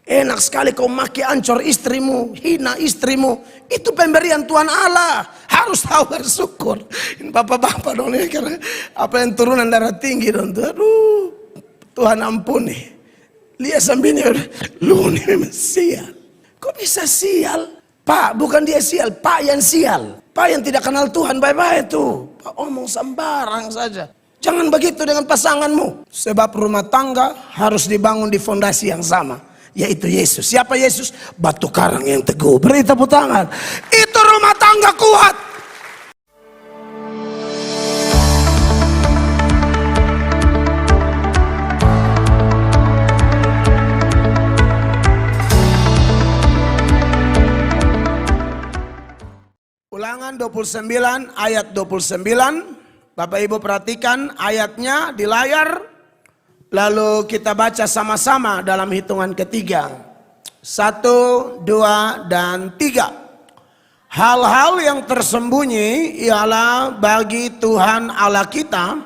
Enak sekali kau maki ancor istrimu, hina istrimu. Itu pemberian Tuhan Allah. Harus tahu bersyukur. Ini bapak-bapak dong ini karena apa yang turunan darah tinggi dong. Aduh, Tuhan ampuni. Lihat sambilnya, lu ini memang sial. Kok bisa sial? Pak, bukan dia sial, Pak yang sial. Pak yang tidak kenal Tuhan, baik-baik itu. Pak omong sembarang saja. Jangan begitu dengan pasanganmu. Sebab rumah tangga harus dibangun di fondasi yang sama, yaitu Yesus. Siapa Yesus? Batu karang yang teguh. Beri tepuk tangan. Itu rumah tangga kuat. Ulangan 29 ayat 29. Bapak Ibu perhatikan ayatnya di layar. Lalu kita baca sama-sama dalam hitungan ketiga. 1, 2, dan 3. Hal-hal yang tersembunyi ialah bagi Tuhan Allah kita.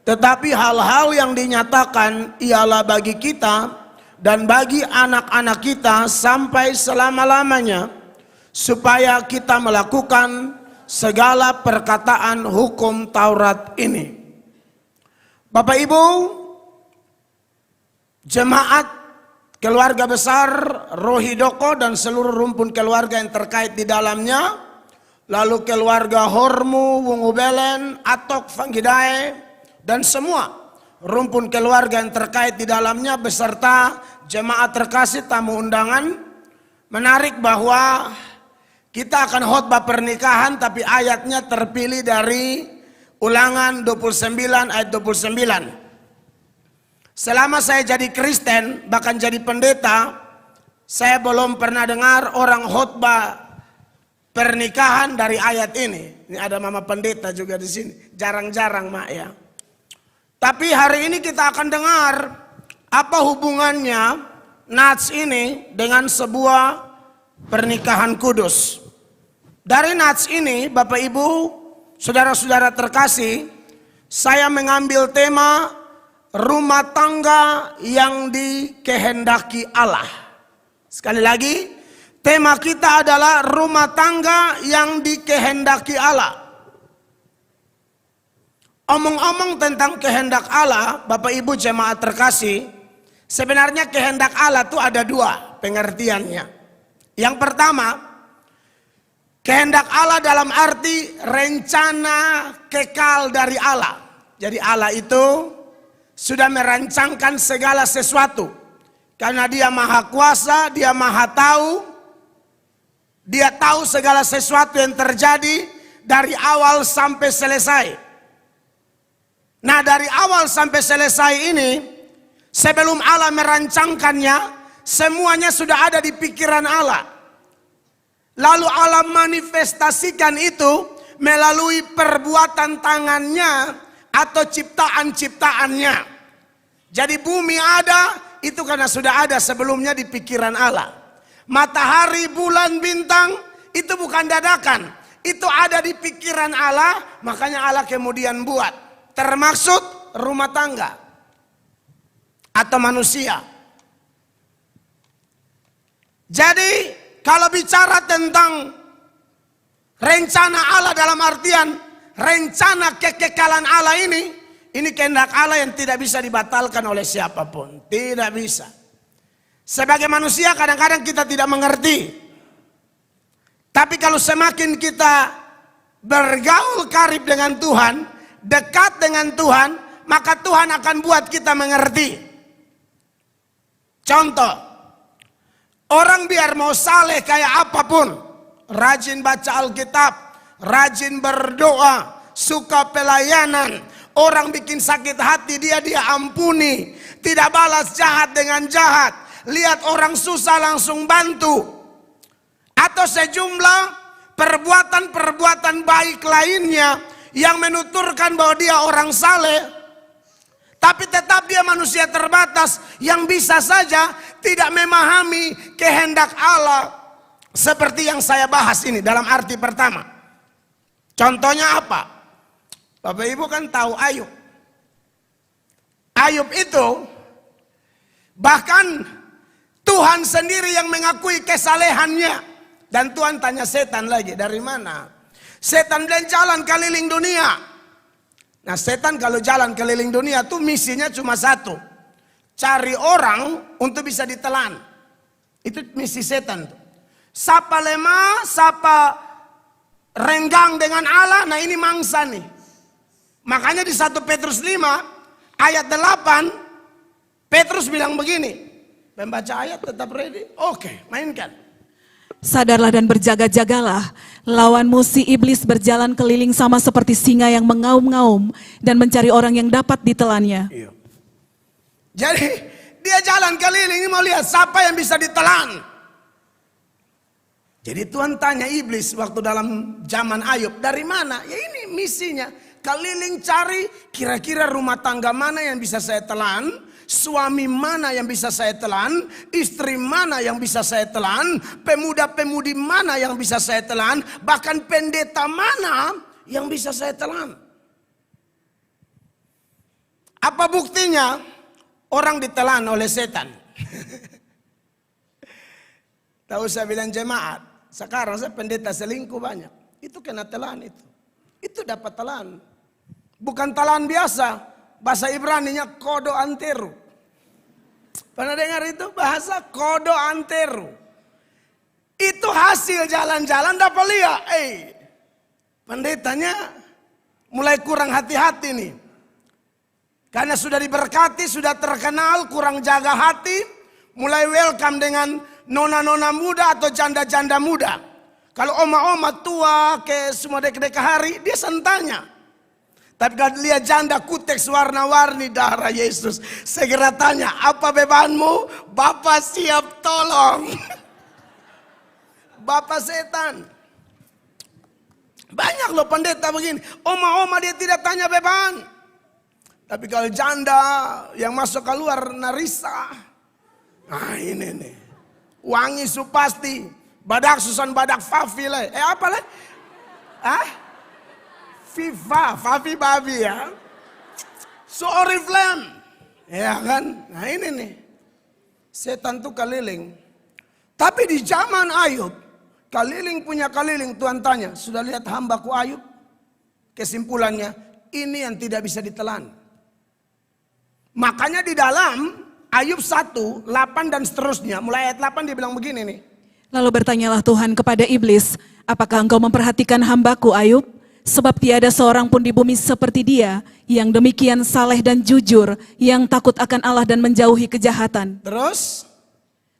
Tetapi hal-hal yang dinyatakan ialah bagi kita dan bagi anak-anak kita sampai selama-lamanya. Supaya kita melakukan segala perkataan hukum Taurat ini. Bapak Ibu, jemaat keluarga besar Rohidoko dan seluruh rumpun keluarga yang terkait di dalamnya, lalu keluarga Hormu, Wungubelen, Atok, Fanggidae, dan semua rumpun keluarga yang terkait di dalamnya beserta jemaat terkasih tamu undangan, menarik bahwa kita akan khotbah pernikahan, tapi ayatnya terpilih dari Ulangan 29 ayat 29. Selama saya jadi Kristen, bahkan jadi pendeta, saya belum pernah dengar orang khotbah pernikahan dari ayat ini. Ini ada mama pendeta juga di sini. Jarang-jarang, Mak, ya. Tapi hari ini kita akan dengar apa hubungannya nats ini dengan sebuah pernikahan kudus. Dari nats ini, Bapak Ibu, saudara-saudara terkasih, saya mengambil tema rumah tangga yang dikehendaki Allah. Sekali lagi, tema kita adalah rumah tangga yang dikehendaki Allah. Omong-omong tentang kehendak Allah, Bapak Ibu jemaat terkasih, sebenarnya kehendak Allah itu ada dua pengertiannya. Yang pertama, kehendak Allah dalam arti rencana kekal dari Allah. Jadi Allah itu sudah merancangkan segala sesuatu. Karena dia maha kuasa, dia maha tahu. Dia tahu segala sesuatu yang terjadi dari awal sampai selesai. Nah, dari awal sampai selesai ini, sebelum Allah merancangkannya, semuanya sudah ada di pikiran Allah. Lalu Allah manifestasikan itu melalui perbuatan tangannya atau ciptaan-ciptaannya. Jadi bumi ada, itu karena sudah ada sebelumnya di pikiran Allah. Matahari, bulan, bintang, itu bukan dadakan. Itu ada di pikiran Allah, makanya Allah kemudian buat. Termaksud rumah tangga atau manusia. Jadi kalau bicara tentang rencana Allah dalam artian rencana kekekalan Allah ini kehendak Allah yang tidak bisa dibatalkan oleh siapapun. Tidak bisa. Sebagai manusia kadang-kadang kita tidak mengerti. Tapi kalau semakin kita bergaul karib dengan Tuhan, dekat dengan Tuhan, maka Tuhan akan buat kita mengerti. Contoh, orang biar mau saleh kayak apapun, rajin baca Alkitab, rajin berdoa, suka pelayanan, orang bikin sakit hati dia ampuni, tidak balas jahat dengan jahat, lihat orang susah langsung bantu, atau sejumlah perbuatan-perbuatan baik lainnya yang menuturkan bahwa dia orang saleh. Tapi tetap dia manusia terbatas yang bisa saja tidak memahami kehendak Allah seperti yang saya bahas ini dalam arti pertama. Contohnya apa? Bapak Ibu kan tahu Ayub. Ayub itu bahkan Tuhan sendiri yang mengakui kesalehannya. Dan Tuhan tanya setan lagi, dari mana? Setan bilang jalan keliling dunia. Nah setan kalau jalan keliling dunia tuh misinya cuma satu. Cari orang untuk bisa ditelan. Itu misi setan tuh. Sapa lemah, sapa renggang dengan Allah, nah ini mangsa nih. Makanya di 1 Petrus 5 ayat 8 Petrus bilang begini. Membaca ayat tetap ready? Oke, mainkan. Sadarlah dan berjaga-jagalah, lawanmu si iblis berjalan keliling sama seperti singa yang mengaum-ngaum dan mencari orang yang dapat ditelannya. Iya. Jadi dia jalan keliling mau lihat siapa yang bisa ditelan. Jadi Tuhan tanya iblis waktu dalam zaman Ayub, dari mana? Ya ini misinya, keliling cari kira-kira rumah tangga mana yang bisa saya telan. Suami mana yang bisa saya telan, istri mana yang bisa saya telan, pemuda-pemudi mana yang bisa saya telan, bahkan pendeta mana yang bisa saya telan. Apa buktinya? Orang ditelan oleh setan. Tahu saya bilang jemaat, sekarang saya pendeta selingkuh banyak. Itu kena telan itu. Itu dapat telan. Bukan telan biasa. Bahasa Ibraninya kodo anteru. Pernah dengar itu? Bahasa kodo anteru. Itu hasil jalan-jalan dapat lihat. Pendetanya mulai kurang hati-hati nih. Karena sudah diberkati, sudah terkenal, kurang jaga hati. Mulai welcome dengan nona-nona muda atau janda-janda muda. Kalau oma-oma tua ke semua dek-dek hari, dia sentanya. Tapi kalau lihat janda kuteks warna-warni darah Yesus, segera tanya, apa bebanmu? Bapak siap tolong. Bapak setan. Banyak loh pendeta begini. Oma-oma dia tidak tanya beban. Tapi kalau janda yang masuk keluar narisa. Nah ini nih. Wangi supasti. Badak susan badak fafi lah. Apa lah? Fafi babi ya. Oriflame. Ya kan? Nah ini nih. Setan tuh keliling. Tapi di zaman Ayub. Keliling punya keliling. Tuhan tanya. Sudah lihat hambaku Ayub? Kesimpulannya. Ini yang tidak bisa ditelan. Makanya di dalam Ayub 1, 8 dan seterusnya. Mulai ayat 8 dia bilang begini nih. Lalu bertanyalah Tuhan kepada iblis, apakah engkau memperhatikan hambaku Ayub? Sebab tiada seorang pun di bumi seperti dia, yang demikian saleh dan jujur, yang takut akan Allah dan menjauhi kejahatan. Terus?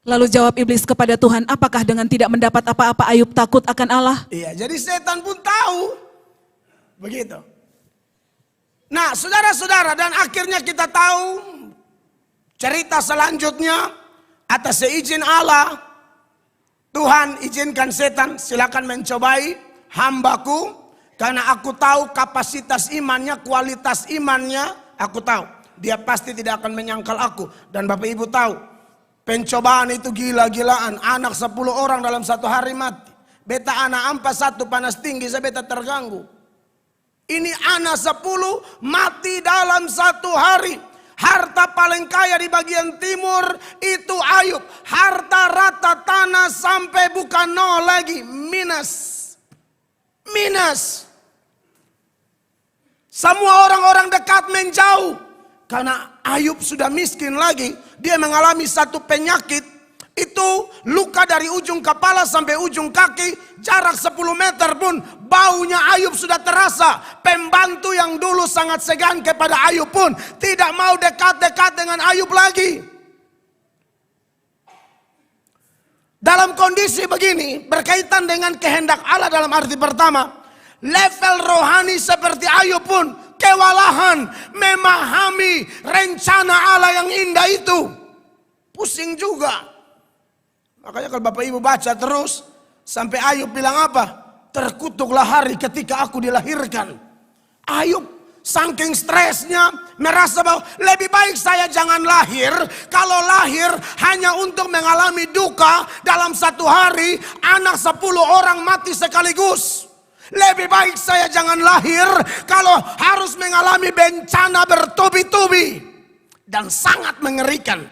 Lalu jawab iblis kepada Tuhan, apakah dengan tidak mendapat apa-apa Ayub takut akan Allah? Iya, jadi setan pun tahu. Begitu. Nah, saudara-saudara, dan akhirnya kita tahu cerita selanjutnya atas seizin Allah. Tuhan izinkan setan, silakan mencobai hambaku. Karena aku tahu kapasitas imannya, kualitas imannya, aku tahu. Dia pasti tidak akan menyangkal aku. Dan Bapak Ibu tahu, pencobaan itu gila-gilaan. Anak 10 orang dalam 1 hari mati. Beta anak ampas 1 panas tinggi, saya beta terganggu. Ini anak 10 mati dalam 1 hari. Harta paling kaya di bagian timur itu Ayub. Harta rata tanah sampai bukan nol lagi, minus. Minus. Semua orang-orang dekat menjauh. Karena Ayub sudah miskin lagi. Dia mengalami satu penyakit. Itu luka dari ujung kepala sampai ujung kaki. Jarak 10 meter pun baunya Ayub sudah terasa. Pembantu yang dulu sangat segan kepada Ayub pun tidak mau dekat-dekat dengan Ayub lagi. Dalam kondisi begini berkaitan dengan kehendak Allah dalam arti pertama. Level rohani seperti Ayub pun kewalahan memahami rencana Allah yang indah itu. Pusing juga. Makanya kalau Bapak Ibu baca terus sampai Ayub bilang apa? Terkutuklah hari ketika aku dilahirkan. Ayub saking stresnya merasa bahwa lebih baik saya jangan lahir. Kalau lahir hanya untuk mengalami duka dalam 1 hari, anak 10 orang mati sekaligus. Lebih baik saya jangan lahir kalau harus mengalami bencana bertubi-tubi dan sangat mengerikan.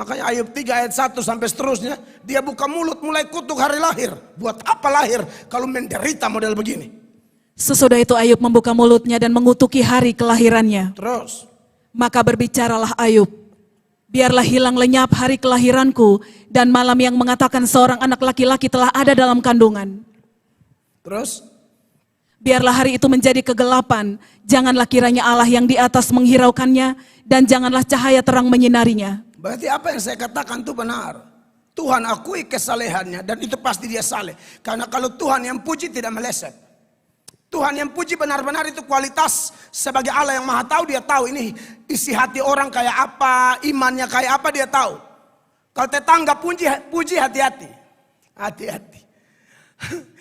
Makanya Ayub 3 ayat 1 sampai seterusnya, dia buka mulut mulai kutuk hari lahir. Buat apa lahir kalau menderita model begini? Sesudah itu Ayub membuka mulutnya dan mengutuki hari kelahirannya. Terus, Maka berbicaralah Ayub, biarlah hilang lenyap hari kelahiranku dan malam yang mengatakan seorang anak laki-laki telah ada dalam kandungan. terus, Biarlah hari itu menjadi kegelapan, janganlah kiranya Allah yang di atas menghiraukannya dan janganlah cahaya terang menyinarinya. berarti apa yang saya katakan itu benar. Tuhan akui kesalehannya dan itu pasti dia saleh. Karena kalau Tuhan yang puji tidak meleset. Tuhan yang puji benar-benar itu kualitas sebagai Allah yang maha tahu, dia tahu ini isi hati orang kayak apa, imannya kayak apa dia tahu. Kalau tetangga puji hati-hati. Hati-hati.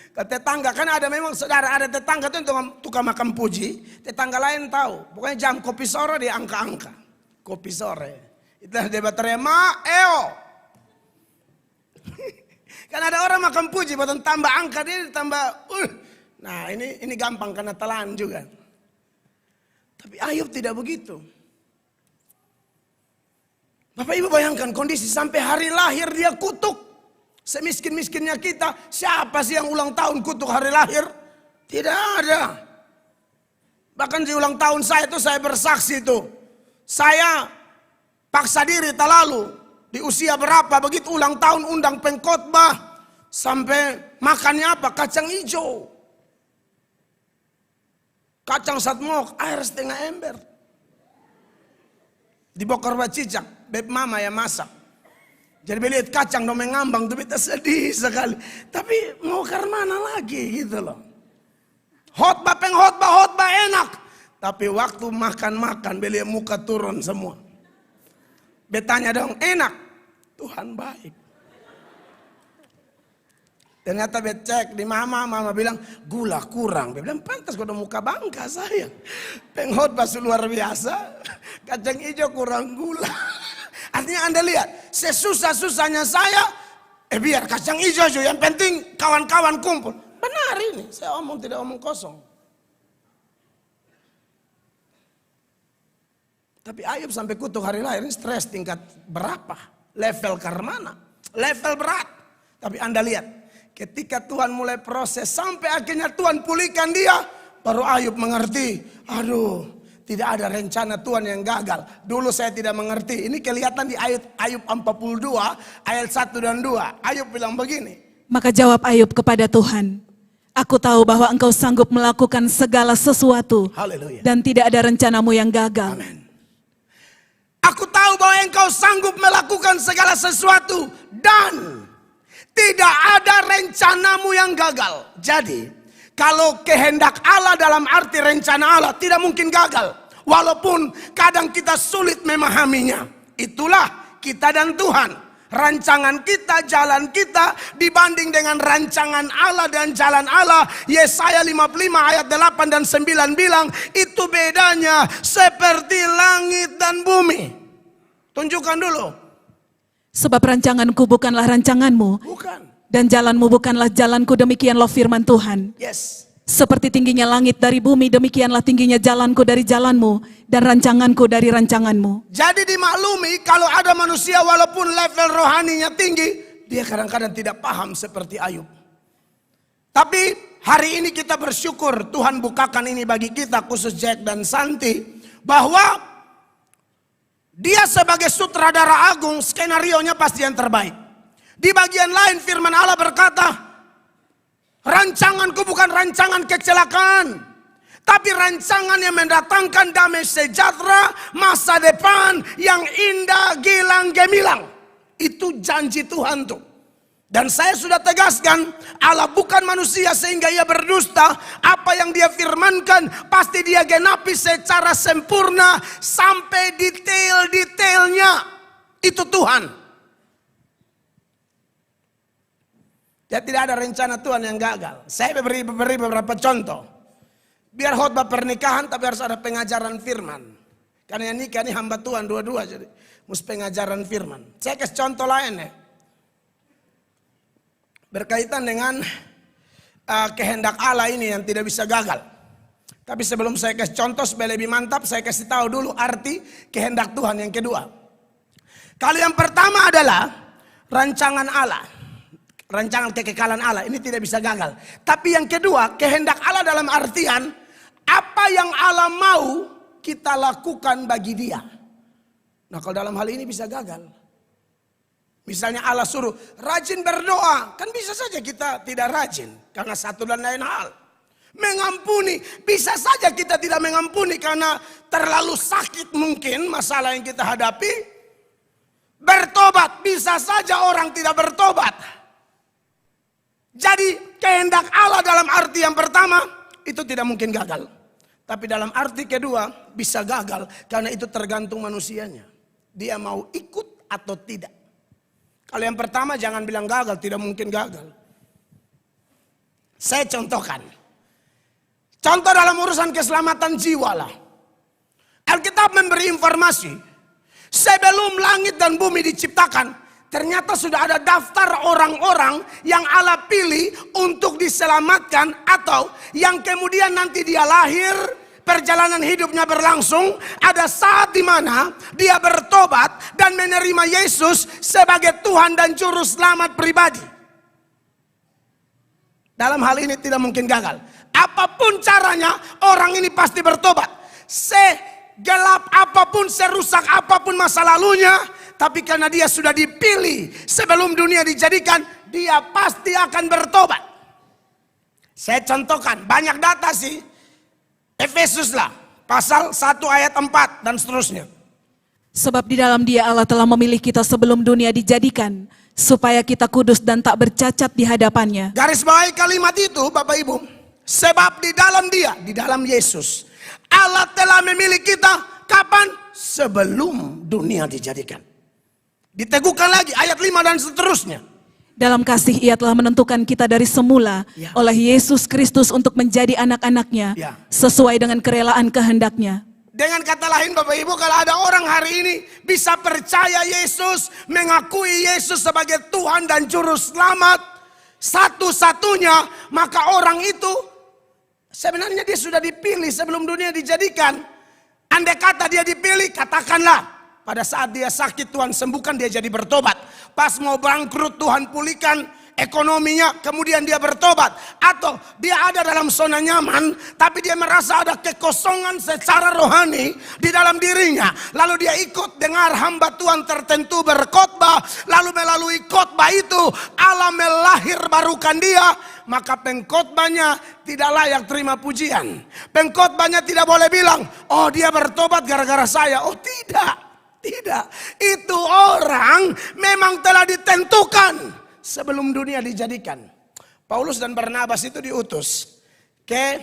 Kalau tetangga kan ada memang saudara, ada tetangga itu tukang makan puji, tetangga lain tahu. Pokoknya jam kopi sore dia angka-angka. Kopi sore. Itulah dia berteriak, eo. Kan ada orang makan puji, buatan tambah angka dia tambah, Nah ini gampang karena telan juga. Tapi Ayub tidak begitu. Bapak Ibu bayangkan kondisi sampai hari lahir dia kutuk. Semiskin-miskinnya kita, siapa sih yang ulang tahun kutuk hari lahir? Tidak ada. Bahkan di ulang tahun saya itu saya bersaksi itu. Saya paksa diri tak lalu. Di usia berapa begitu ulang tahun undang pengkhotbah. Sampai makannya apa? Kacang hijau. Kacang satmok, air setengah ember. Dibokar bacicak, beb mama yang masak. Jadi belihat kacang dong mengambang, tuh beta sedih sekali. Tapi mau ke mana lagi gitu loh. Khotbah enak. Tapi waktu makan-makan, beliau muka turun semua. Betanya dong, enak. Tuhan baik. Ternyata becek di mama bilang gula kurang. Dia bilang pantas kau muka bangka saya. Pengkhotbah luar biasa, kacang hijau kurang gula. Artinya Anda lihat, sesusah-susahnya saya, biar kacang hijau aja. Yang penting kawan-kawan kumpul. Benar ini, saya omong tidak omong kosong. Tapi Ayub sampai kutuk hari lahir ini stres tingkat berapa? Level karmana, level berat. Tapi Anda lihat, ketika Tuhan mulai proses sampai akhirnya Tuhan pulihkan dia, baru Ayub mengerti, aduh tidak ada rencana Tuhan yang gagal. Dulu saya tidak mengerti, ini kelihatan di Ayub 42 ayat 1 dan 2. Ayub bilang begini. Maka jawab Ayub kepada Tuhan, aku tahu bahwa engkau sanggup melakukan segala sesuatu. Haleluya. Dan tidak ada rencanamu yang gagal. Amin. Aku tahu bahwa engkau sanggup melakukan segala sesuatu dan tidak ada rencanamu yang gagal. Jadi, kalau kehendak Allah dalam arti rencana Allah tidak mungkin gagal. Walaupun kadang kita sulit memahaminya. Itulah kita dan Tuhan. Rancangan kita, jalan kita dibanding dengan rancangan Allah dan jalan Allah. Yesaya 55 ayat 8 dan 9 bilang, itu bedanya seperti langit dan bumi. Tunjukkan dulu. Sebab rancanganku bukanlah rancanganmu, Bukan. dan jalanmu bukanlah jalanku, demikianlah firman Tuhan. Yes. Seperti tingginya langit dari bumi, demikianlah tingginya jalanku dari jalanmu, dan rancanganku dari rancanganmu. Jadi dimaklumi kalau ada manusia walaupun level rohaninya tinggi, dia kadang-kadang tidak paham seperti Ayub. Tapi hari ini kita bersyukur Tuhan bukakan ini bagi kita, khusus Jack dan Santi, bahwa dia sebagai sutradara agung, skenarionya pasti yang terbaik. Di bagian lain firman Allah berkata, rancanganku bukan rancangan kecelakaan, tapi rancangan yang mendatangkan damai sejahtera, masa depan yang indah, gilang, gemilang. Itu janji Tuhan tuh. Dan saya sudah tegaskan, Allah bukan manusia sehingga ia berdusta. Apa yang dia firmankan pasti dia genapi secara sempurna sampai detail-detailnya. Itu Tuhan. Ya, tidak ada rencana Tuhan yang gagal. Saya beri beberapa contoh. Biar khotbah pernikahan tapi harus ada pengajaran firman. Karena yang nikah ini hamba Tuhan dua-dua, jadi mesti pengajaran firman. Saya kasih contoh lain ya. Berkaitan dengan kehendak Allah ini yang tidak bisa gagal. Tapi sebelum saya kasih contoh supaya lebih mantap, saya kasih tahu dulu arti kehendak Tuhan yang kedua. Kalau yang pertama adalah rancangan Allah. Rancangan kekekalan Allah, ini tidak bisa gagal. Tapi yang kedua, kehendak Allah dalam artian apa yang Allah mau kita lakukan bagi dia. Nah kalau dalam hal ini bisa gagal. Misalnya Allah suruh rajin berdoa, kan bisa saja kita tidak rajin karena satu dan lain hal. Mengampuni, bisa saja kita tidak mengampuni karena terlalu sakit mungkin masalah yang kita hadapi. Bertobat, bisa saja orang tidak bertobat. Jadi kehendak Allah dalam arti yang pertama itu tidak mungkin gagal. Tapi dalam arti kedua bisa gagal karena itu tergantung manusianya. Dia mau ikut atau tidak. Kalau yang pertama jangan bilang gagal, tidak mungkin gagal. Saya contohkan. Contoh dalam urusan keselamatan jiwa lah. Alkitab memberi informasi. Sebelum langit dan bumi diciptakan, ternyata sudah ada daftar orang-orang yang Allah pilih untuk diselamatkan atau yang kemudian nanti dia lahir, perjalanan hidupnya berlangsung, ada saat di mana dia bertobat dan menerima Yesus sebagai Tuhan dan Juru Selamat pribadi. Dalam hal ini tidak mungkin gagal. Apapun caranya, orang ini pasti bertobat. Segelap apapun, serusak apapun masa lalunya, tapi karena dia sudah dipilih sebelum dunia dijadikan, dia pasti akan bertobat. Saya contohkan, banyak data sih. Efesus lah, pasal 1 ayat 4 dan seterusnya. Sebab di dalam Dia Allah telah memilih kita sebelum dunia dijadikan, supaya kita kudus dan tak bercacat di hadapannya. Garis bawahi kalimat itu Bapak Ibu. Sebab di dalam Dia, di dalam Yesus, Allah telah memilih kita kapan? Sebelum dunia dijadikan. Diteguhkan lagi ayat 5 dan seterusnya. Dalam kasih Ia telah menentukan kita dari semula oleh Yesus Kristus untuk menjadi anak-anaknya sesuai dengan kerelaan kehendak-Nya. Dengan kata lain Bapak Ibu, kalau ada orang hari ini bisa percaya Yesus, mengakui Yesus sebagai Tuhan dan Juru Selamat satu-satunya, maka orang itu sebenarnya dia sudah dipilih sebelum dunia dijadikan. Andai kata dia dipilih, katakanlah pada saat dia sakit Tuhan sembuhkan, dia jadi bertobat. Pas mau bangkrut Tuhan pulihkan ekonominya, kemudian dia bertobat. Atau dia ada dalam zona nyaman, tapi dia merasa ada kekosongan secara rohani di dalam dirinya. Lalu dia ikut dengar hamba Tuhan tertentu berkhotbah, lalu melalui khotbah itu Allah melahirbarukan dia. Maka pengkhotbahnya tidak layak terima pujian. Pengkhotbahnya tidak boleh bilang, oh dia bertobat gara-gara saya. Oh tidak. Tidak, itu orang memang telah ditentukan sebelum dunia dijadikan. Paulus dan Barnabas itu diutus ke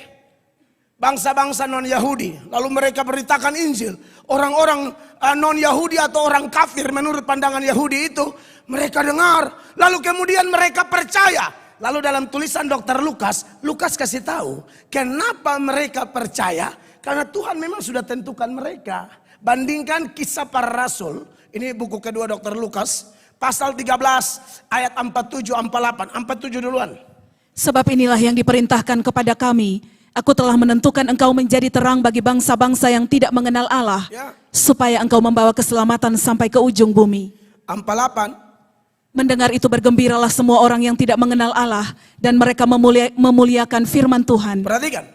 bangsa-bangsa non-Yahudi. Lalu mereka beritakan Injil. Orang-orang non-Yahudi atau orang kafir menurut pandangan Yahudi itu mereka dengar. Lalu kemudian mereka percaya. Lalu dalam tulisan Dr. Lukas kasih tahu kenapa mereka percaya. Karena Tuhan memang sudah tentukan mereka. Bandingkan Kisah Para Rasul, ini buku kedua Dr. Lukas, pasal 13 ayat 47-48, 47 duluan. Sebab inilah yang diperintahkan kepada kami, aku telah menentukan engkau menjadi terang bagi bangsa-bangsa yang tidak mengenal Allah, supaya engkau membawa keselamatan sampai ke ujung bumi. 48. Mendengar itu bergembiralah semua orang yang tidak mengenal Allah, dan mereka memuliakan firman Tuhan. Perhatikan.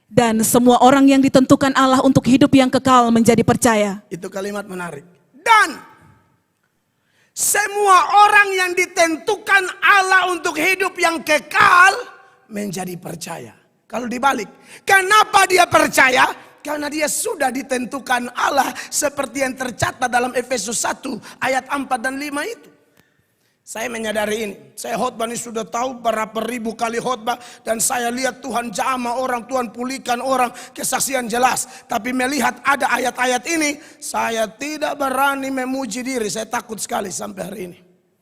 Dan semua orang yang ditentukan Allah untuk hidup yang kekal menjadi percaya. Itu kalimat menarik. Dan semua orang yang ditentukan Allah untuk hidup yang kekal menjadi percaya. Kalau dibalik, kenapa dia percaya? Karena dia sudah ditentukan Allah seperti yang tercatat dalam Efesus 1 ayat 4 dan 5 itu. Saya menyadari ini. Saya khotbah ini sudah tahu berapa ribu kali khotbah. Dan saya lihat Tuhan jamah orang, Tuhan pulihkan orang, kesaksian jelas. Tapi melihat ada ayat-ayat ini, saya tidak berani memuji diri. Saya takut sekali sampai hari ini.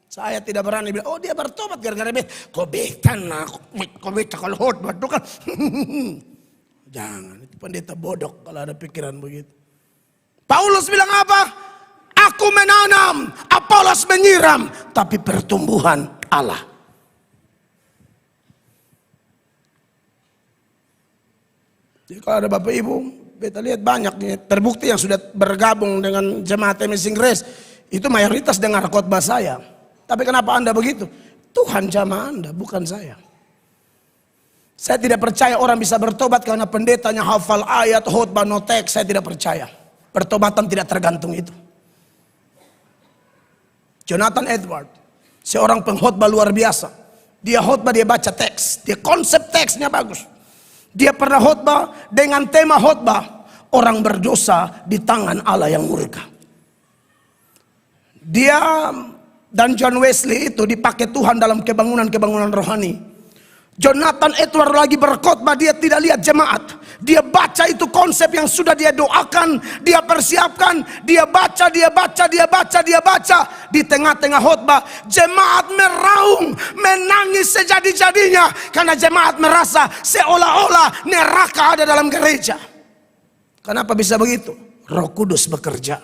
Saya tidak berani bilang, oh dia bertobat gara-gara bet. Kok beta kalau khotbah itu kan. Jangan, itu pendeta bodoh kalau ada pikiran begitu. Paulus bilang apa? Aku menanam, Apolos menyiram, tapi pertumbuhan Allah. Jadi kalau ada Bapak Ibu, beta lihat banyak nih, terbukti yang sudah bergabung dengan jemaat Amazing Grace. Itu mayoritas dengar khotbah saya. Tapi kenapa Anda begitu? Tuhan jamah Anda, bukan saya. Saya tidak percaya orang bisa bertobat karena pendetanya hafal ayat, khotbah, no teks. Saya tidak percaya. Pertobatan tidak tergantung itu. Jonathan Edward, seorang pengkhotbah luar biasa. Dia khotbah, dia baca teks. Dia konsep teksnya bagus. Dia pernah khotbah dengan tema khotbah, orang berdosa di tangan Allah yang murka. Dia dan John Wesley itu dipakai Tuhan dalam kebangunan-kebangunan rohani. Jonathan Edward lagi berkhotbah, dia tidak lihat jemaat. Dia baca itu konsep yang sudah dia doakan, dia persiapkan, dia baca. Di tengah-tengah khotbah, jemaat meraung, menangis sejadi-jadinya karena jemaat merasa seolah-olah neraka ada dalam gereja. Kenapa bisa begitu? Roh Kudus bekerja.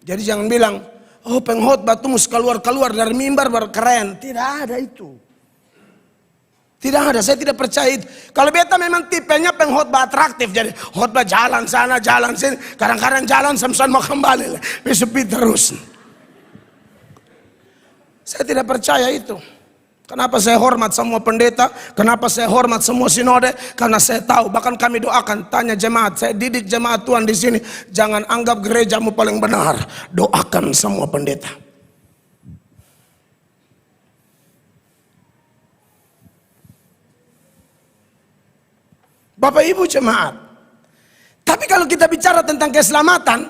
Jadi jangan bilang, oh pengkhotbah tuh mesti keluar dari mimbar berkeren. Tidak ada itu. Tidak ada, saya tidak percaya itu. Kalau beta memang tipenya pengkhotbah atraktif, jadi khotbah jalan sana, jalan sini, kadang-kadang jalan sampai mau kembali, sepi terus. Saya tidak percaya itu. Kenapa saya hormat semua pendeta? Kenapa saya hormat semua sinode? Karena saya tahu, bahkan kami doakan, tanya jemaat, saya didik jemaat Tuhan di sini, jangan anggap gerejamu paling benar, doakan semua pendeta. Bapak Ibu jemaat. Tapi kalau kita bicara tentang keselamatan,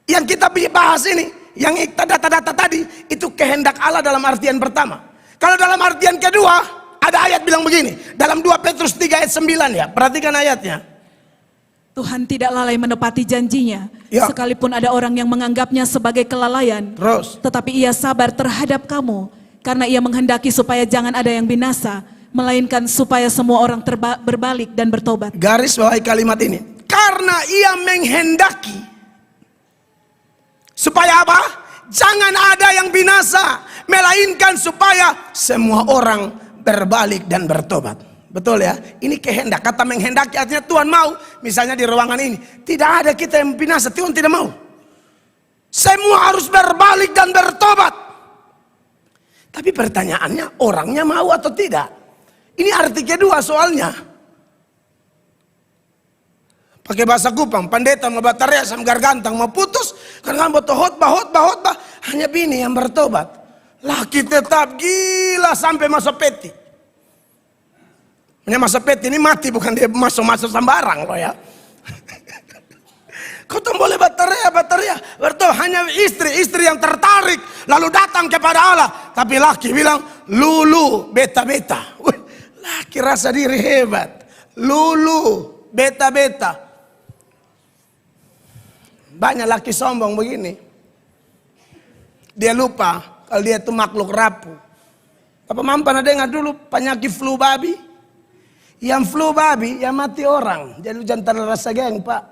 yang kita bahas ini, yang data-data tadi, itu kehendak Allah dalam artian pertama. Kalau dalam artian kedua, ada ayat bilang begini, dalam 2 Petrus 3 ayat 9 ya, perhatikan ayatnya. Tuhan tidak lalai menepati janjinya, ya. Sekalipun ada orang yang menganggapnya sebagai kelalaian. Terus. Tetapi ia sabar terhadap kamu, karena ia menghendaki supaya jangan ada yang binasa, melainkan supaya semua orang berbalik dan bertobat. Garis bawahi kalimat ini. Karena ia menghendaki. Supaya apa? Jangan ada yang binasa, melainkan supaya semua orang berbalik dan bertobat. Betul ya? Ini kehendak. Kata menghendaki artinya Tuhan mau. Misalnya di ruangan ini, tidak ada kita yang binasa, Tuhan tidak mau. Semua harus berbalik dan bertobat. Tapi pertanyaannya, orangnya mau atau tidak? Ini arti kedua soalnya. Pakai bahasa Kupang, pendeta mau bataria sama gargantang mau putus karena mau khotbah, hanya bini yang bertobat. Laki tetap gila sampai masa peti. Masa peti ini mati, bukan dia masuk sembarang loh ya. Kau tuh boleh bataria, bertobat hanya istri yang tertarik lalu datang kepada Allah. Tapi laki bilang lulu, beta. Laki rasa diri hebat. Lulu, beta. Banyak laki sombong begini. Dia lupa kalau dia itu makhluk rapuh. Apa mampan dengar dulu penyakit flu babi? Yang flu babi, yang mati orang. Jadi jangan rasa geng pak.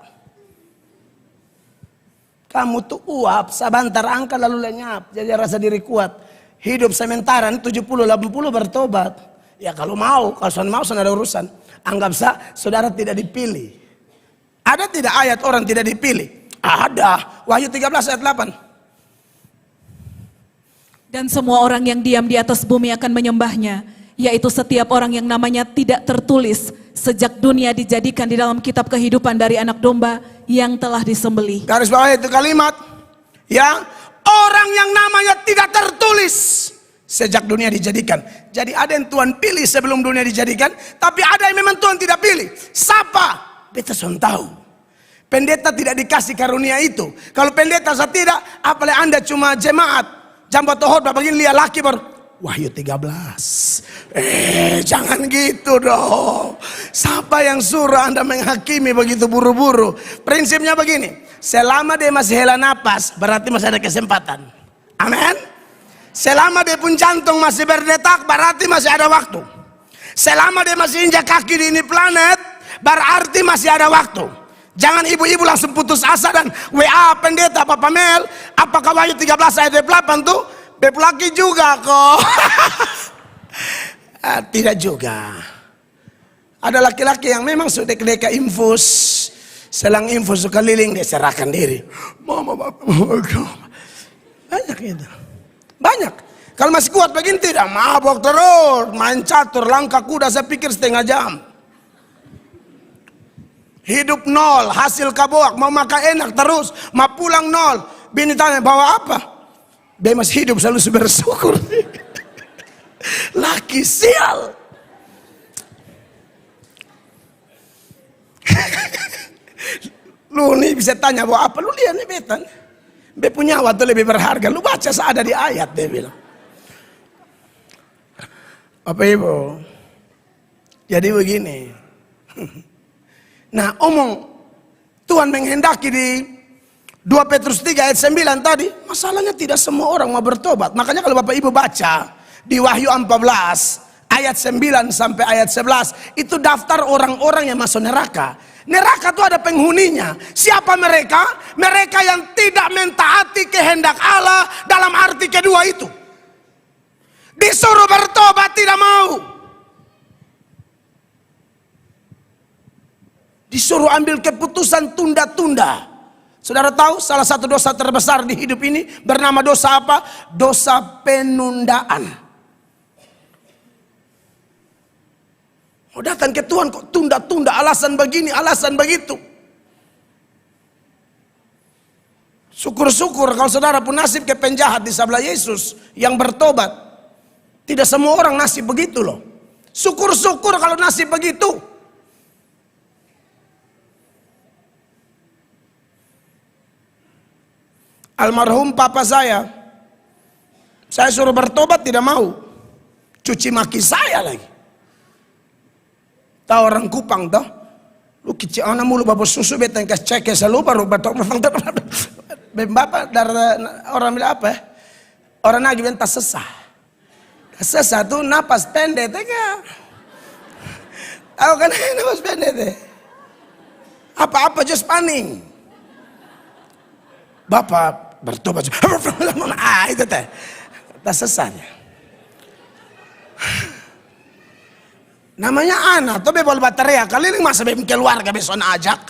Kamu tuh uap, sebentar angkat lalu lenyap. Jadi rasa diri kuat. Hidup sementara 70-80 bertobat. Ya kalau mau, kalau saudara mau saudara ada urusan. Anggap saudara tidak dipilih. Ada tidak ayat orang tidak dipilih? Ada. Wahyu 13 ayat 8. Dan semua orang yang diam di atas bumi akan menyembahnya, yaitu setiap orang yang namanya tidak tertulis sejak dunia dijadikan di dalam kitab kehidupan dari anak domba yang telah disembelih. Garis bawah itu kalimat. Ya, orang yang namanya tidak tertulis sejak dunia dijadikan. Jadi ada yang Tuhan pilih sebelum dunia dijadikan, tapi ada yang memang Tuhan tidak pilih. Siapa? Beta tahu. Pendeta tidak dikasih karunia itu. Kalau pendeta saya tidak, apalagi Anda cuma jemaat. Jambat khotbah begini lihat laki baru Wahyu 13. Jangan gitu dong. Siapa yang suruh Anda menghakimi begitu buru-buru? Prinsipnya begini, selama dia masih hela napas, berarti masih ada kesempatan. Amin. Selama dia pun jantung masih berdetak, berarti masih ada waktu. Selama dia masih injak kaki di ini planet, berarti masih ada waktu. Jangan ibu-ibu langsung putus asa dan WA pendeta Papa Mel, apakah Wahyu 13 ayat 8 tuh beb laki juga kok. Tidak juga. Ada laki-laki yang memang sudah deka infus, Selang info suka liling, dia serahkan diri. Mama, bapak, banyak itu. Banyak. Kalau masih kuat begini tidak, mabok terus, main catur, langkah kuda saya pikir setengah jam. Hidup nol, hasil kaboak, mau makan enak terus, mau pulang nol. Bini tanya, bawa apa? Dia masih hidup, selalu bersyukur. Laki sial. Lu nih bisa tanya bawa apa? Lu lihat nih betan. Be punya waktu lebih berharga. Lu baca seada di ayat, dia bilang. Apa ibu? Jadi begini. Nah, Tuhan menghendaki di 2 Petrus 3 ayat 9 tadi, masalahnya tidak semua orang mau bertobat. Makanya kalau Bapak Ibu baca di Wahyu 14 ayat 9 sampai ayat 11, itu daftar orang-orang yang masuk neraka. Neraka itu ada penghuninya. Siapa mereka? Mereka yang tidak mentaati kehendak Allah dalam arti kedua itu. Disuruh bertobat tidak mau. Disuruh ambil keputusan tunda-tunda. Saudara tahu salah satu dosa terbesar di hidup ini bernama dosa apa? Dosa penundaan. Mau datang ke Tuhan kok tunda-tunda, alasan begini, alasan begitu. Syukur-syukur kalau saudara pun nasib ke penjahat di sebelah Yesus yang bertobat. Tidak semua orang nasib begitu loh. Syukur-syukur kalau nasib begitu. Almarhum papa saya suruh bertobat tidak mau. Cuci maki saya lagi. Tahu orang Kupang toh? Lu kecil anak mulu bawa susu beteng kas cek ya selalu baru bertobat. Bapak dari orang bilang apa? Orang lagi bilang tak sesah. Sesah tuh napas pendek tega. Tahu kan napas pendek teh. Apa-apa just paning. Bapak bertobat. Itu teh. Tak sesahnya. Namanya anak tuh bebol bateria kali ini masa bebol keluarga besok ajak.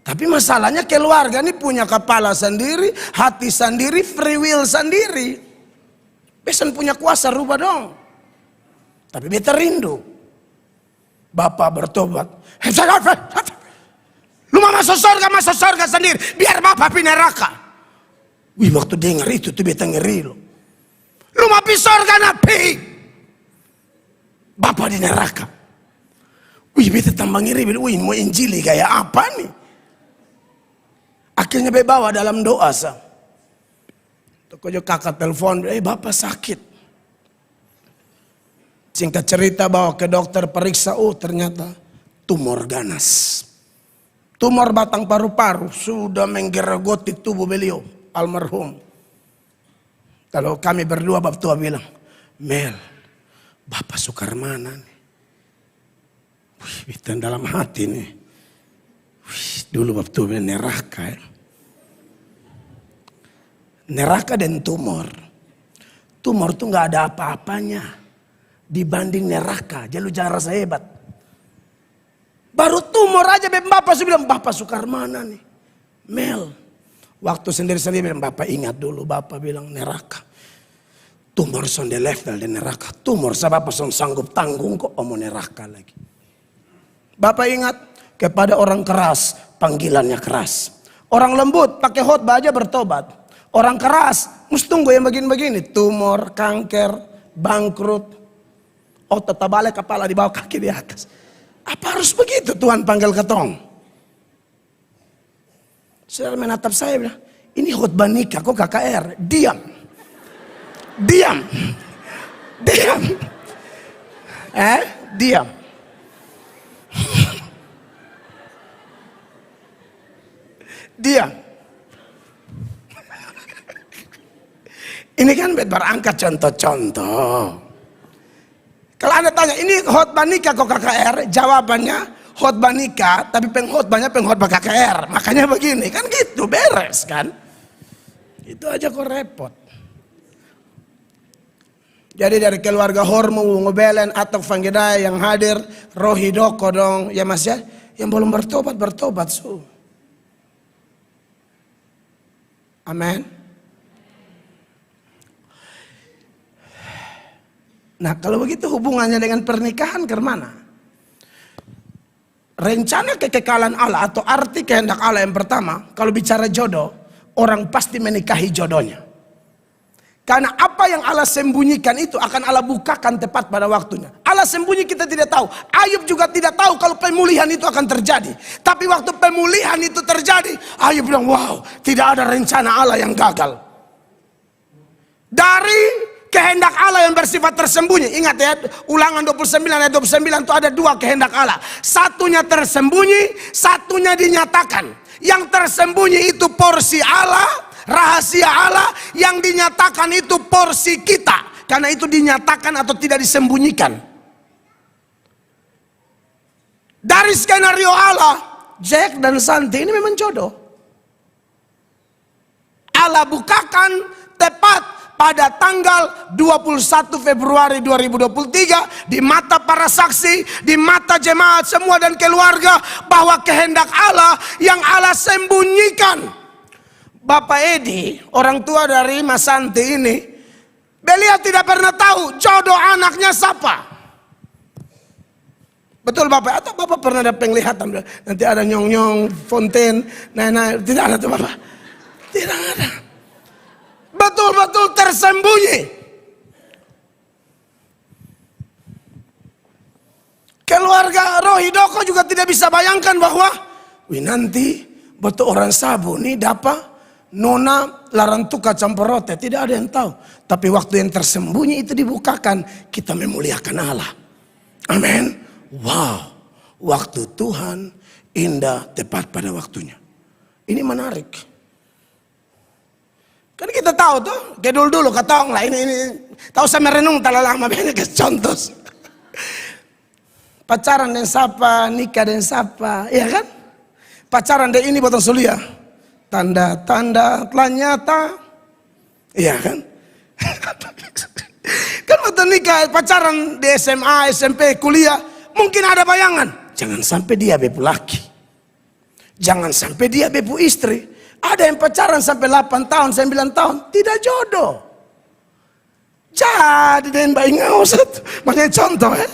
Tapi masalahnya keluarga ini punya kepala sendiri, hati sendiri, free will sendiri. Besan punya kuasa rubah dong. Tapi beta rindu. Bapak bertobat. Lu mau masuk surga sendiri. Biar bapak pergi neraka. Wih, waktu dengar itu tuh beta ngeri lo. Lu mau pergi surga napi. Bapak di neraka. Wih, beta tambah ngeri. Wih, mau injili kayak apa nih? Akhirnya beta bawa dalam doa sa. Tukojo kakak telepon, bapak sakit. Singkat cerita bawa ke dokter periksa, oh ternyata tumor ganas. Tumor batang paru-paru sudah menggerogoti tubuh beliau, almarhum. Kalau kami berdua bapak tua bilang, Mel, Bapak Sukarmana nih. Wih, beta dalam hati nih. Wih, dulu bapak tua bilang neraka ya. Neraka dan tumor. Tumor tuh gak ada apa-apanya dibanding neraka. Jadi lu jangan rasa hebat. Baru tumor aja bapak bilang, Bapak Sukarmana nih. Mel. Waktu sendiri-sendiri bilang, Bapak ingat dulu. Bapak bilang neraka. Tumor son di level di neraka. Tumor saya Bapak son sanggup tanggung kok mau neraka lagi. Bapak ingat, kepada orang keras panggilannya keras. Orang lembut pakai khotbah aja bertobat. Orang keras mesti tunggu yang begini-begini. Tumor, kanker, bangkrut. Oh tetap balik kepala di bawah kaki di atas. Apa harus begitu Tuhan panggil ketong? Saudara menatap saya bilang, ini khotbah nikah kok KKR. Diam. Diam. Diam. Diam. Diam. Ini kan berangkat contoh-contoh. Kalau Anda tanya, ini khotbah nikah kok KKR? Jawabannya khotbah nikah, tapi pengkhotbahnya pengkhotbah KKR. Makanya begini, kan gitu, beres kan? Itu aja kok repot. Jadi dari keluarga Hormu, Ngobelen, atau Fanggedaya yang hadir, Rohi Doko dong, ya mas ya. Yang belum bertobat, bertobat. Amin. Nah kalau begitu hubungannya dengan pernikahan ke mana? Rencana kekekalan Allah atau arti kehendak Allah yang pertama, kalau bicara jodoh, orang pasti menikahi jodohnya. Karena apa yang Allah sembunyikan itu akan Allah bukakan tepat pada waktunya. Allah sembunyi kita tidak tahu. Ayub juga tidak tahu kalau pemulihan itu akan terjadi. Tapi waktu pemulihan itu terjadi, Ayub bilang, wow, tidak ada rencana Allah yang gagal. Dari kehendak Allah yang bersifat tersembunyi. Ingat ya, Ulangan 29 ayat 29 itu ada dua kehendak Allah. Satunya tersembunyi, satunya dinyatakan. Yang tersembunyi itu porsi Allah, rahasia Allah. Yang dinyatakan itu porsi kita. Karena itu dinyatakan atau tidak disembunyikan. Dari skenario Allah, Jack dan Santi ini memang jodoh. Allah bukakan tepat pada tanggal 21 Februari 2023 di mata para saksi, di mata jemaat semua dan keluarga, bahwa kehendak Allah yang Allah sembunyikan. Bapak Edi, orang tua dari Mas Santi ini, beliau tidak pernah tahu jodoh anaknya siapa. Betul Bapak? Atau Bapak pernah ada penglihatan nanti ada nyong-nyong, fonten, nah tidak ada tuh Bapak? Tidak ada. Betul-betul tersembunyi. Keluarga Rohidoko juga tidak bisa bayangkan bahwa nanti betul orang Sabu nih dapat nona larantuka camporote. Tidak ada yang tahu. Tapi waktu yang tersembunyi itu dibukakan, kita memuliakan Allah. Amin. Wow, waktu Tuhan indah tepat pada waktunya. Ini menarik. Kan kita tahu tuh, gedul dulu kata orang lah ini tahu sama renung tak lama banyak contoh. Pacaran dan sapa, nikah dan sapa, ya kan? Pacaran dan ini botol sulia. Tanda-tanda telah nyata. Iya kan? Kan waktu nikah, pacaran di SMA, SMP, kuliah, mungkin ada bayangan. Jangan sampai dia bepu laki. Jangan sampai dia bepu istri. Ada yang pacaran sampai 8 tahun, 9 tahun. Tidak jodoh. Jadi dan bayi ngausat. Banyak contoh ya.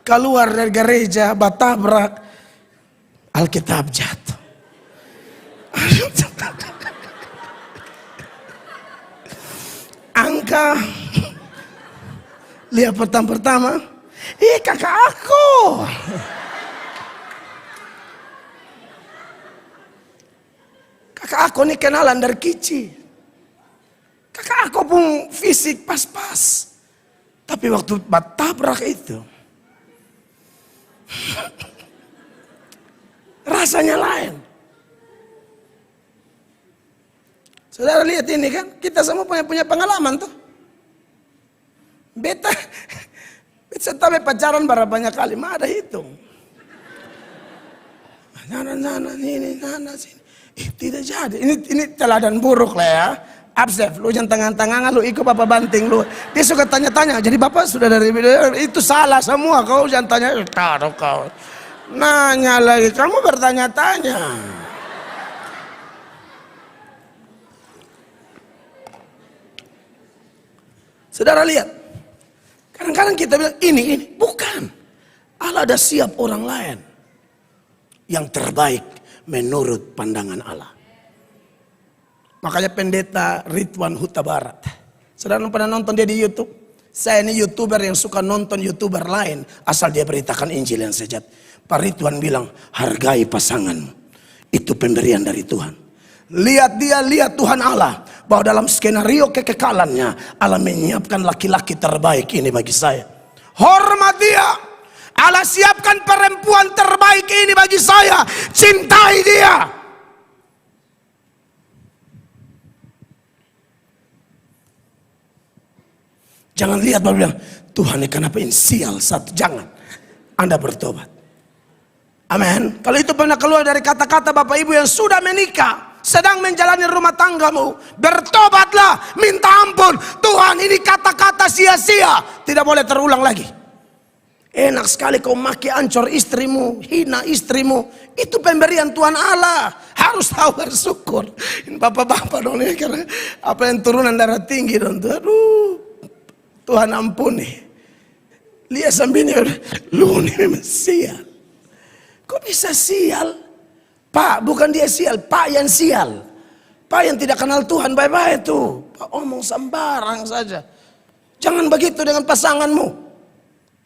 Keluar dari gereja, batabrak. Alkitab jatuh. Angka. Lihat pertama. Kakak aku. Kakak aku ini kenalan dari kecil. Kakak aku pun fisik pas-pas. Tapi waktu batabrak itu. Rasanya lain. Saudara lihat ini kan. Kita semua punya pengalaman tuh. Beta sampai pacaran berapa banyak kali. Mah ada hitung. Nana sini. Tidak jadi. Ini teladan buruk lah ya. Absef, lu jangan tangan-tangan, lu ikut bapak banting lu. Dia suka tanya-tanya. Jadi bapak sudah dari itu salah semua. Kau jangan tanya. Taruh kau. Nanya lagi. Kamu bertanya-tanya. Saudara lihat. Kadang-kadang kita bilang ini. Bukan. Allah ada siap orang lain. Yang terbaik. Menurut pandangan Allah. Makanya pendeta Ridwan Huta Barat. Saudara pernah nonton dia di YouTube? Saya ini YouTuber yang suka nonton YouTuber lain. Asal dia beritakan Injil yang sejati. Pak Ridwan bilang, hargai pasanganmu. Itu pemberian dari Tuhan. Lihat Tuhan Allah. Bahwa dalam skenario kekekalannya. Allah menyiapkan laki-laki terbaik ini bagi saya. Hormat dia. Allah siapkan perempuan terbaik ini bagi saya. Cintai dia. Jangan lihat bahwa bilang, Tuhan kenapa ini sial satu. Jangan. Anda bertobat. Amin. Kalau itu pernah keluar dari kata-kata Bapak Ibu yang sudah menikah. sedang menjalani rumah tanggamu, bertobatlah, minta ampun. Tuhan, ini kata-kata sia-sia, tidak boleh terulang lagi. Enak sekali kau maki ancor istrimu, hina istrimu. Itu pemberian Tuhan Allah. Harus tahu bersyukur. Ini bapak-bapak dong ini, karena apa yang turunan darah tinggi dong. Aduh, Tuhan ampuni. Lihat sambilnya, lu ini memang sial. Kok bisa sial? Pak, bukan dia sial, Pak yang sial. Pak yang tidak kenal Tuhan, bye-bye itu. Pak omong sembarang saja. Jangan begitu dengan pasanganmu.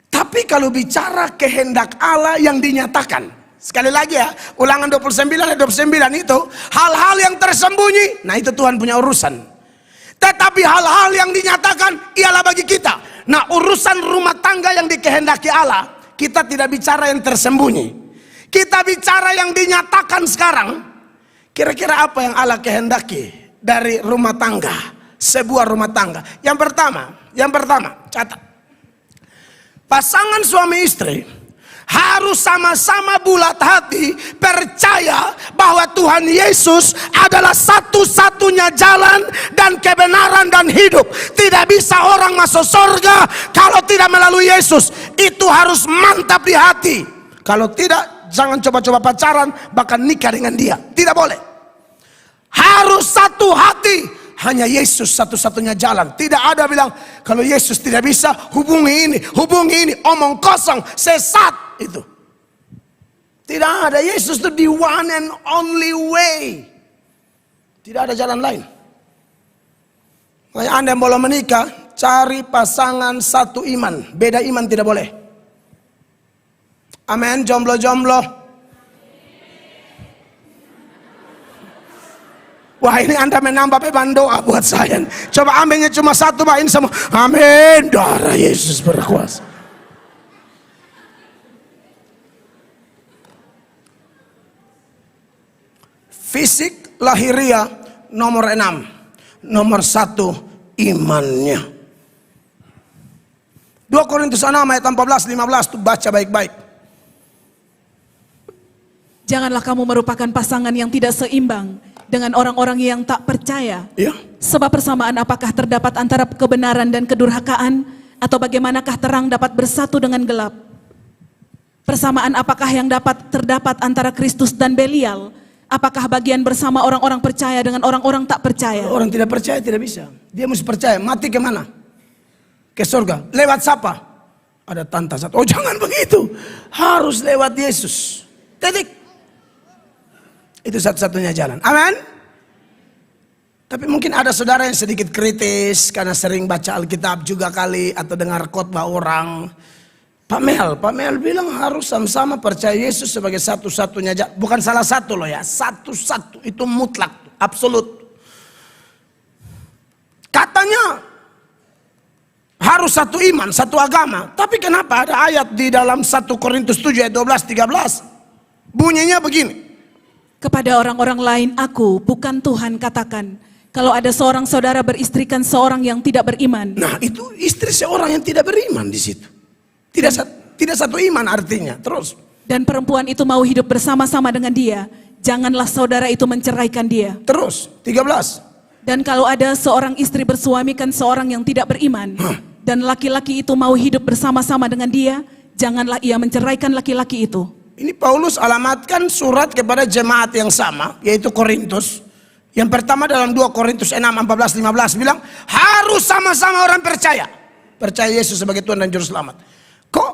Tapi kalau bicara kehendak Allah yang dinyatakan, sekali lagi ya, Ulangan 29 ayat 29 itu hal-hal yang tersembunyi, nah itu Tuhan punya urusan. Tetapi hal-hal yang dinyatakan ialah bagi kita. Nah, urusan rumah tangga yang dikehendaki Allah, kita tidak bicara yang tersembunyi. Kita bicara yang dinyatakan sekarang. Kira-kira apa yang Allah kehendaki dari rumah tangga, sebuah rumah tangga? Yang pertama, catat. Pasangan suami istri harus sama-sama bulat hati percaya bahwa Tuhan Yesus adalah satu-satunya jalan dan kebenaran dan hidup. Tidak bisa orang masuk surga kalau tidak melalui Yesus. Itu harus mantap di hati. Kalau tidak, jangan coba-coba pacaran bahkan nikah dengan dia. Tidak boleh. Harus satu hati. Hanya Yesus satu-satunya jalan. Tidak ada bilang kalau Yesus tidak bisa, hubungi ini, omong kosong, sesat itu. Tidak ada. Yesus itu the one and only way. Tidak ada jalan lain. Makanya Anda yang belum menikah, cari pasangan satu iman. Beda iman tidak boleh. Amin. Jomblo-jomblo. Wah, ini Anda menambah beban doa buat saya. Coba aminnya cuma satu, Pak. Ini semua. Amin. Darah Yesus berkuasa. Fisik lahiriah nomor 6. Nomor 1 imannya. 2 Korintus 6 ayat 14-15 tuh baca baik-baik. Janganlah kamu merupakan pasangan yang tidak seimbang dengan orang-orang yang tak percaya. Ya. Sebab persamaan apakah terdapat antara kebenaran dan kedurhakaan, atau bagaimanakah terang dapat bersatu dengan gelap? Persamaan apakah yang terdapat antara Kristus dan Belial? Apakah bagian bersama orang-orang percaya dengan orang-orang tak percaya? Orang tidak percaya tidak bisa. Dia mesti percaya. Mati kemana? Ke surga. Lewat siapa? Ada tanta satu. Oh, jangan begitu. Harus lewat Yesus. Titik. Itu satu-satunya jalan. Amin. Tapi mungkin ada saudara yang sedikit kritis karena sering baca Alkitab juga kali atau dengar khotbah orang. Pak Mel bilang harus sama-sama percaya Yesus sebagai satu-satunya jalan. Bukan salah satu loh ya, satu-satu. Itu mutlak, absolut. Katanya harus satu iman, satu agama. Tapi kenapa ada ayat di dalam 1 Korintus 7 ayat 12-13 bunyinya begini. Kepada orang-orang lain aku, bukan Tuhan, katakan, kalau ada seorang saudara beristrikan seorang yang tidak beriman. Nah, itu istri seorang yang tidak beriman di situ. Tidak satu iman artinya. Terus. Dan perempuan itu mau hidup bersama-sama dengan dia, janganlah saudara itu menceraikan dia. Terus, 13. Dan kalau ada seorang istri bersuamikan seorang yang tidak beriman, dan laki-laki itu mau hidup bersama-sama dengan dia, janganlah ia menceraikan laki-laki itu. Ini Paulus alamatkan surat kepada jemaat yang sama, yaitu Korintus. Yang pertama dalam 2 Korintus 6, 14-15 bilang, harus sama-sama orang percaya. Percaya Yesus sebagai Tuhan dan Juru Selamat. Kok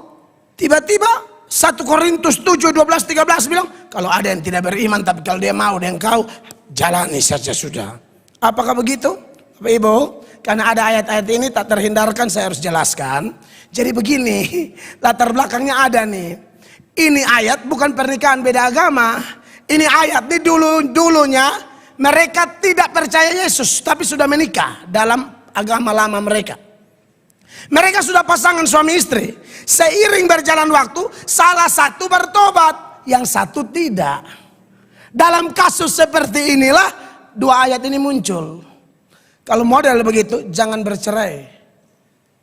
tiba-tiba 1 Korintus 7, 12-13 bilang, kalau ada yang tidak beriman, tapi kalau dia mau dan kau, jalani saja sudah. Apakah begitu? Bapak Ibu, karena ada ayat-ayat ini tak terhindarkan saya harus jelaskan. Jadi begini, latar belakangnya ada nih. Ini ayat bukan pernikahan beda agama. Ini ayat di dulunya mereka tidak percaya Yesus, tapi sudah menikah dalam agama lama mereka. Mereka sudah pasangan suami istri. Seiring berjalan waktu, salah satu bertobat, yang satu tidak. Dalam kasus seperti inilah dua ayat ini muncul. Kalau model begitu, jangan bercerai.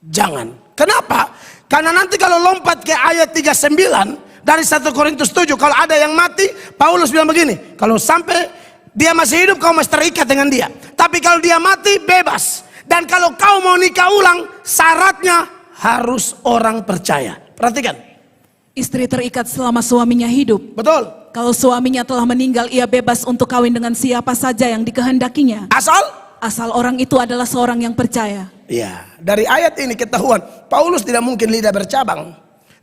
Jangan. Kenapa? Karena nanti kalau lompat ke ayat 39 dari 1 Korintus 7, kalau ada yang mati, Paulus bilang begini, kalau sampai dia masih hidup, kau masih terikat dengan dia. Tapi kalau dia mati, bebas. Dan kalau kau mau nikah ulang, syaratnya harus orang percaya. Perhatikan. Istri terikat selama suaminya hidup. Betul. Kalau suaminya telah meninggal, ia bebas untuk kawin dengan siapa saja yang dikehendakinya. Asal orang itu adalah seorang yang percaya. Ya, dari ayat ini ketahuan, Paulus tidak mungkin lidah bercabang.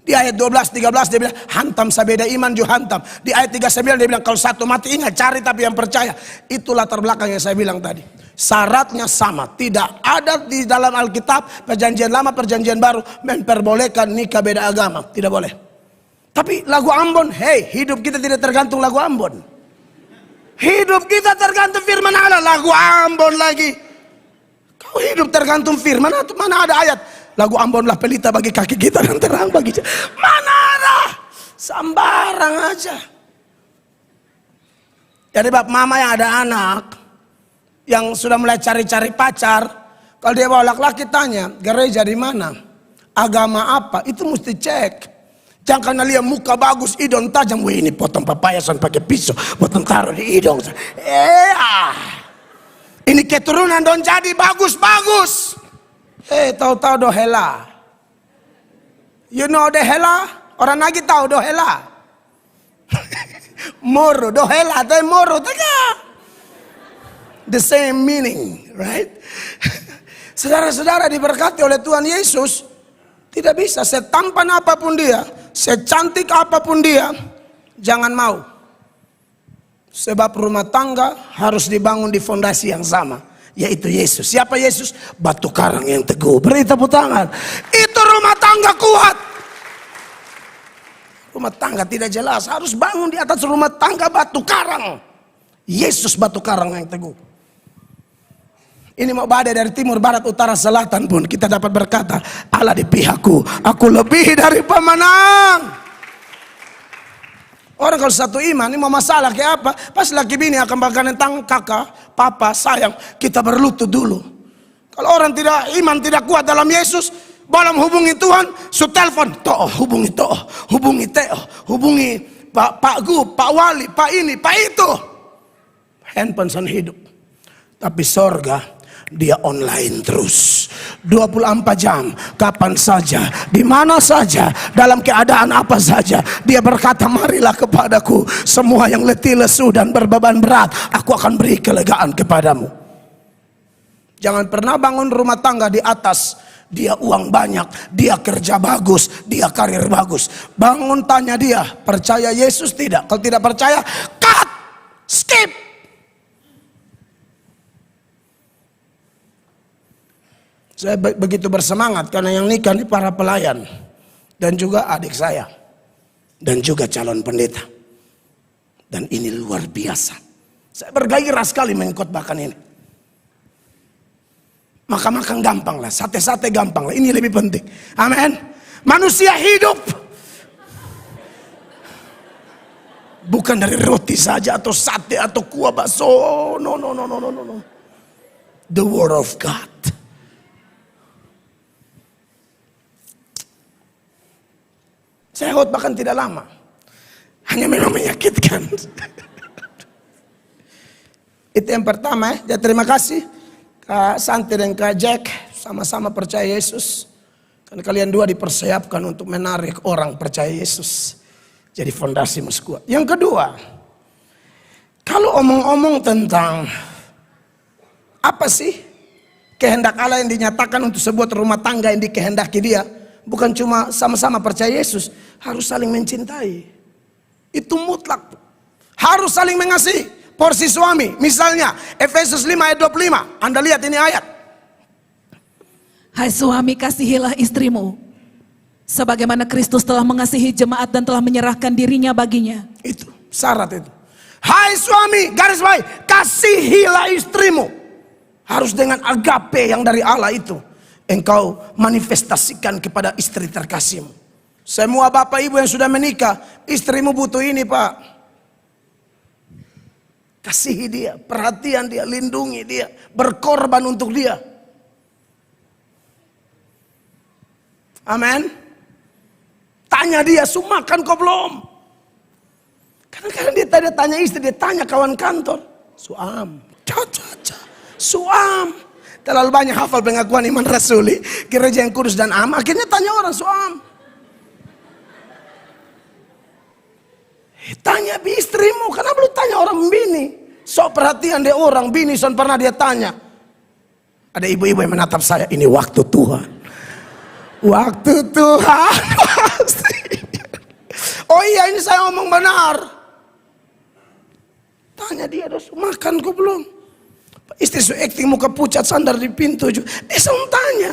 Di ayat 12, 13 dia bilang, hantam sabeda iman ju hantam. Di ayat 39 dia bilang, kalau satu mati ingat cari tapi yang percaya. Itu latar belakang yang saya bilang tadi. Syaratnya sama, tidak ada di dalam Alkitab, perjanjian lama, perjanjian baru, memperbolehkan nikah beda agama. Tidak boleh. Tapi lagu Ambon, hey, hidup kita tidak tergantung lagu Ambon. Hidup kita tergantung firman Allah. Lagu Ambon lagi. Kau hidup tergantung firman, mana ada ayat lagu Ambonlah pelita bagi kaki kita dan terang bagi jalan. Mana ada? Sambarang aja. Jadi bab mama yang ada anak yang sudah mulai cari-cari pacar, kalau dia bawa laki-laki tanya, gereja di mana? Agama apa? Itu mesti cek. Jangan karena lihat muka bagus, hidung tajam, wih ini potong papayasan pakai pisau, potong taruh di hidung. Ini keturunan don jadi bagus-bagus. Tahu-tahu dohela. You know dohela? Orang lagi tahu dohela. Moro, dohela, tapi moro, the same meaning, right? Saudara-saudara diberkati oleh Tuhan Yesus, tidak bisa setampan apapun dia, secantik apapun dia, jangan mau. Sebab rumah tangga harus dibangun di fondasi yang sama, yaitu Yesus. Siapa Yesus? Batu karang yang teguh. Beri tepuk tangan. Itu rumah tangga kuat. Rumah tangga tidak jelas, harus bangun di atas rumah tangga batu karang. Yesus batu karang yang teguh. Ini mau badai dari timur, barat, utara, selatan pun kita dapat berkata, Allah di pihakku, aku lebih dari pemenang. Orang kalau satu iman, ini mau masalah kayak apa? Pas laki bini akan bahkan tentang kakak, papa, sayang, kita berlutut dulu. Kalau orang tidak iman, tidak kuat dalam Yesus, balam hubungi Tuhan, su telepon, toh hubungi toh, hubungi teo, hubungi Pak Gu, Pak Wali, Pak ini, Pak itu. Handphone sana hidup. Tapi sorga, dia online terus 24 jam, kapan saja, di mana saja, dalam keadaan apa saja. Dia berkata, marilah kepadaku semua yang letih, lesu dan berbeban berat, aku akan beri kelegaan kepadamu. Jangan pernah bangun rumah tangga di atas dia uang banyak, dia kerja bagus, dia karir bagus. Bangun tanya dia, percaya Yesus tidak? Kalau tidak percaya, cut, skip. Saya begitu bersemangat karena yang nikah ini para pelayan dan juga adik saya dan juga calon pendeta. Dan ini luar biasa. Saya bergairah sekali mengkhotbahkan ini. Makan-makan gampang lah, sate-sate gampang lah. Ini lebih penting. Amin. Manusia hidup bukan dari roti saja atau sate atau kuah bakso. No. The word of God. Saya khotbahkan tidak lama, hanya memang menyakitkan. Itu yang pertama ya. Terima kasih Kak Santi dan Kak Jack, sama-sama percaya Yesus. Karena kalian dua dipersiapkan untuk menarik orang percaya Yesus jadi fondasi mas kuat. Yang kedua, kalau omong-omong tentang apa sih kehendak Allah yang dinyatakan untuk sebuah rumah tangga yang dikehendaki dia, bukan cuma sama-sama percaya Yesus, harus saling mencintai. Itu mutlak. Harus saling mengasihi. Porsi suami, misalnya Efesus 5 ayat 25. Anda lihat ini ayat. Hai suami, kasihilah istrimu, sebagaimana Kristus telah mengasihi jemaat dan telah menyerahkan dirinya baginya. Itu syarat itu. Hai suami, garis bawahi, kasihilah istrimu. Harus dengan agape yang dari Allah itu engkau manifestasikan kepada istri terkasihmu. Semua bapak ibu yang sudah menikah, istrimu butuh ini pak. Kasihi dia, perhatian dia, lindungi dia, berkorban untuk dia. Amin. Tanya dia, makan kau belum? Kadang-kadang dia tidak tanya istri, dia tanya kawan kantor. Suam. Suam. Terlalu banyak hafal pengakuan iman rasuli, gereja yang kudus dan am. Akhirnya tanya orang suam. Tanya istrimu, kenapa lu tanya orang bini? Sok perhatian dia orang bini, son pernah dia tanya. Ada ibu-ibu yang menatap saya, ini waktu Tuhan. Waktu Tuhan. Oh iya, ini saya ngomong benar. Tanya dia, makan kok belum? Istri su acting muka pucat sandar di pintu juga. Dia selalu tanya.